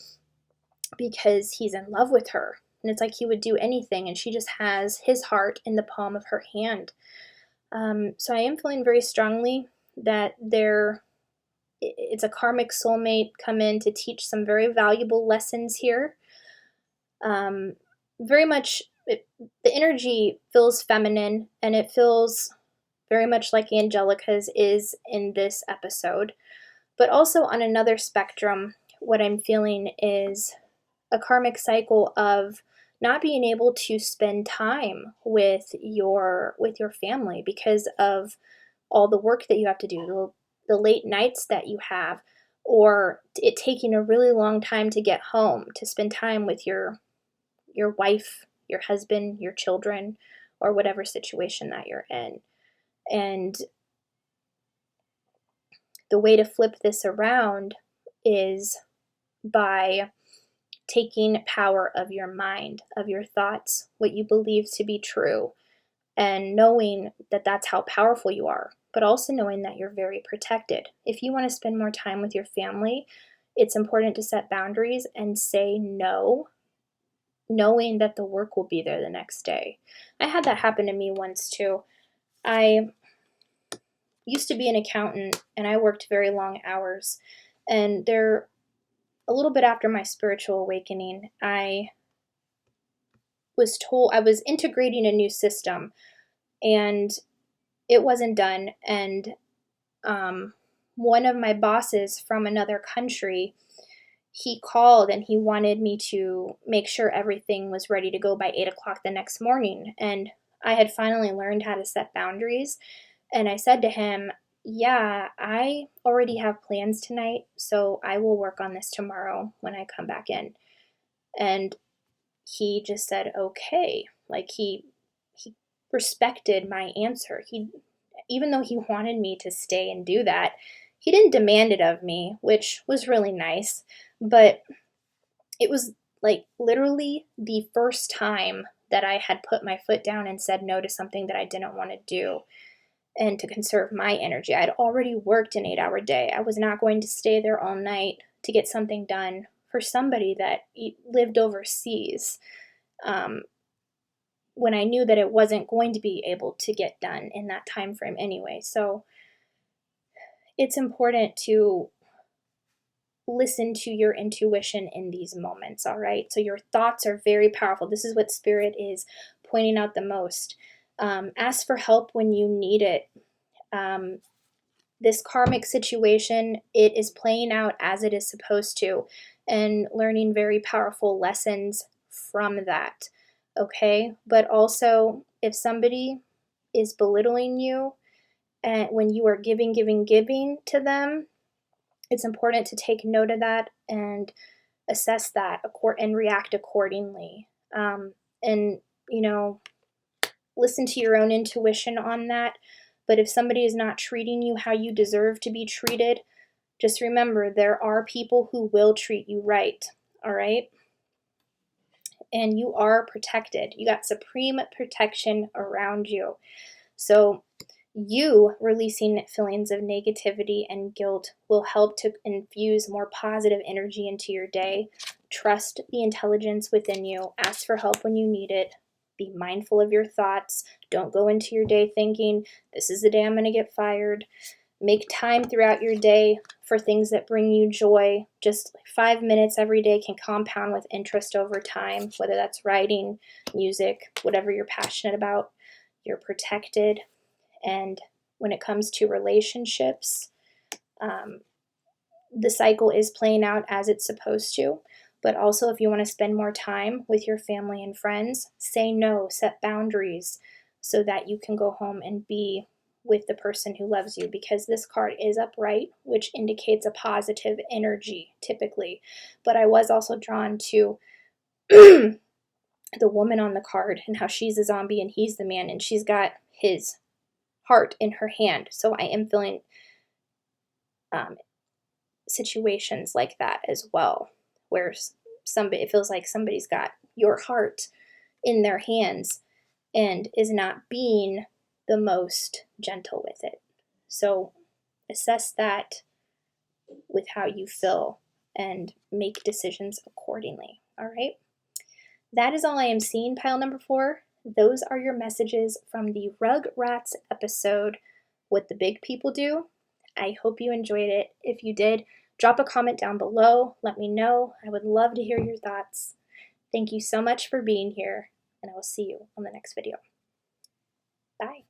because he's in love with her, and it's like he would do anything, and she just has his heart in the palm of her hand. So I am feeling very strongly that it's a karmic soulmate come in to teach some very valuable lessons here. Very much, the energy feels feminine, and it feels very much like Angelica's is in this episode. But also on another spectrum, what I'm feeling is a karmic cycle of not being able to spend time with your family because of all the work that you have to do, the late nights that you have, or it taking a really long time to get home to spend time with your wife, your husband, your children, or whatever situation that you're in. And the way to flip this around is by taking power of your mind, of your thoughts, what you believe to be true, and knowing that that's how powerful you are, but also knowing that you're very protected. If you want to spend more time with your family, it's important to set boundaries and say no, knowing that the work will be there the next day. I had that happen to me once too. I used to be an accountant, and I worked very long hours, and a little bit after my spiritual awakening, I was told I was integrating a new system, and it wasn't done. And one of my bosses from another country, he called and he wanted me to make sure everything was ready to go by 8 o'clock the next morning. And I had finally learned how to set boundaries. And I said to him, yeah, I already have plans tonight, so I will work on this tomorrow when I come back in. And he just said, okay. Like he respected my answer. Even though he wanted me to stay and do that, he didn't demand it of me, which was really nice. But it was like literally the first time that I had put my foot down and said no to something that I didn't want to do, and to conserve my energy. I'd already worked an 8-hour day. I was not going to stay there all night to get something done for somebody that lived overseas, when I knew that it wasn't going to be able to get done in that time frame anyway. So it's important to listen to your intuition in these moments, all right? So your thoughts are very powerful. This is what Spirit is pointing out the most. Ask for help when you need it. This karmic situation, it is playing out as it is supposed to, and learning very powerful lessons from that, okay? But also, if somebody is belittling you, and when you are giving to them, it's important to take note of that and assess that and react accordingly. And, listen to your own intuition on that. But if somebody is not treating you how you deserve to be treated, just remember there are people who will treat you right, all right? And you are protected. You got supreme protection around you. So you releasing feelings of negativity and guilt will help to infuse more positive energy into your day. Trust the intelligence within you. Ask for help when you need it. Be mindful of your thoughts. Don't go into your day thinking, this is the day I'm going to get fired. Make time throughout your day for things that bring you joy. Just 5 minutes every day can compound with interest over time, whether that's writing, music, whatever you're passionate about. You're protected. And when it comes to relationships, the cycle is playing out as it's supposed to. But also, if you want to spend more time with your family and friends, say no, set boundaries so that you can go home and be with the person who loves you, because this card is upright, which indicates a positive energy typically. But I was also drawn to the woman on the card and how she's a zombie and he's the man, and she's got his heart in her hand. So I am feeling situations like that as well, where it feels like somebody's got your heart in their hands and is not being the most gentle with it. So assess that with how you feel and make decisions accordingly. All right. That is all I am seeing, pile number 4. Those are your messages from the Rugrats episode, What the Big People Do. I hope you enjoyed it. If you did, drop a comment down below. Let me know. I would love to hear your thoughts. Thank you so much for being here, and I will see you on the next video. Bye.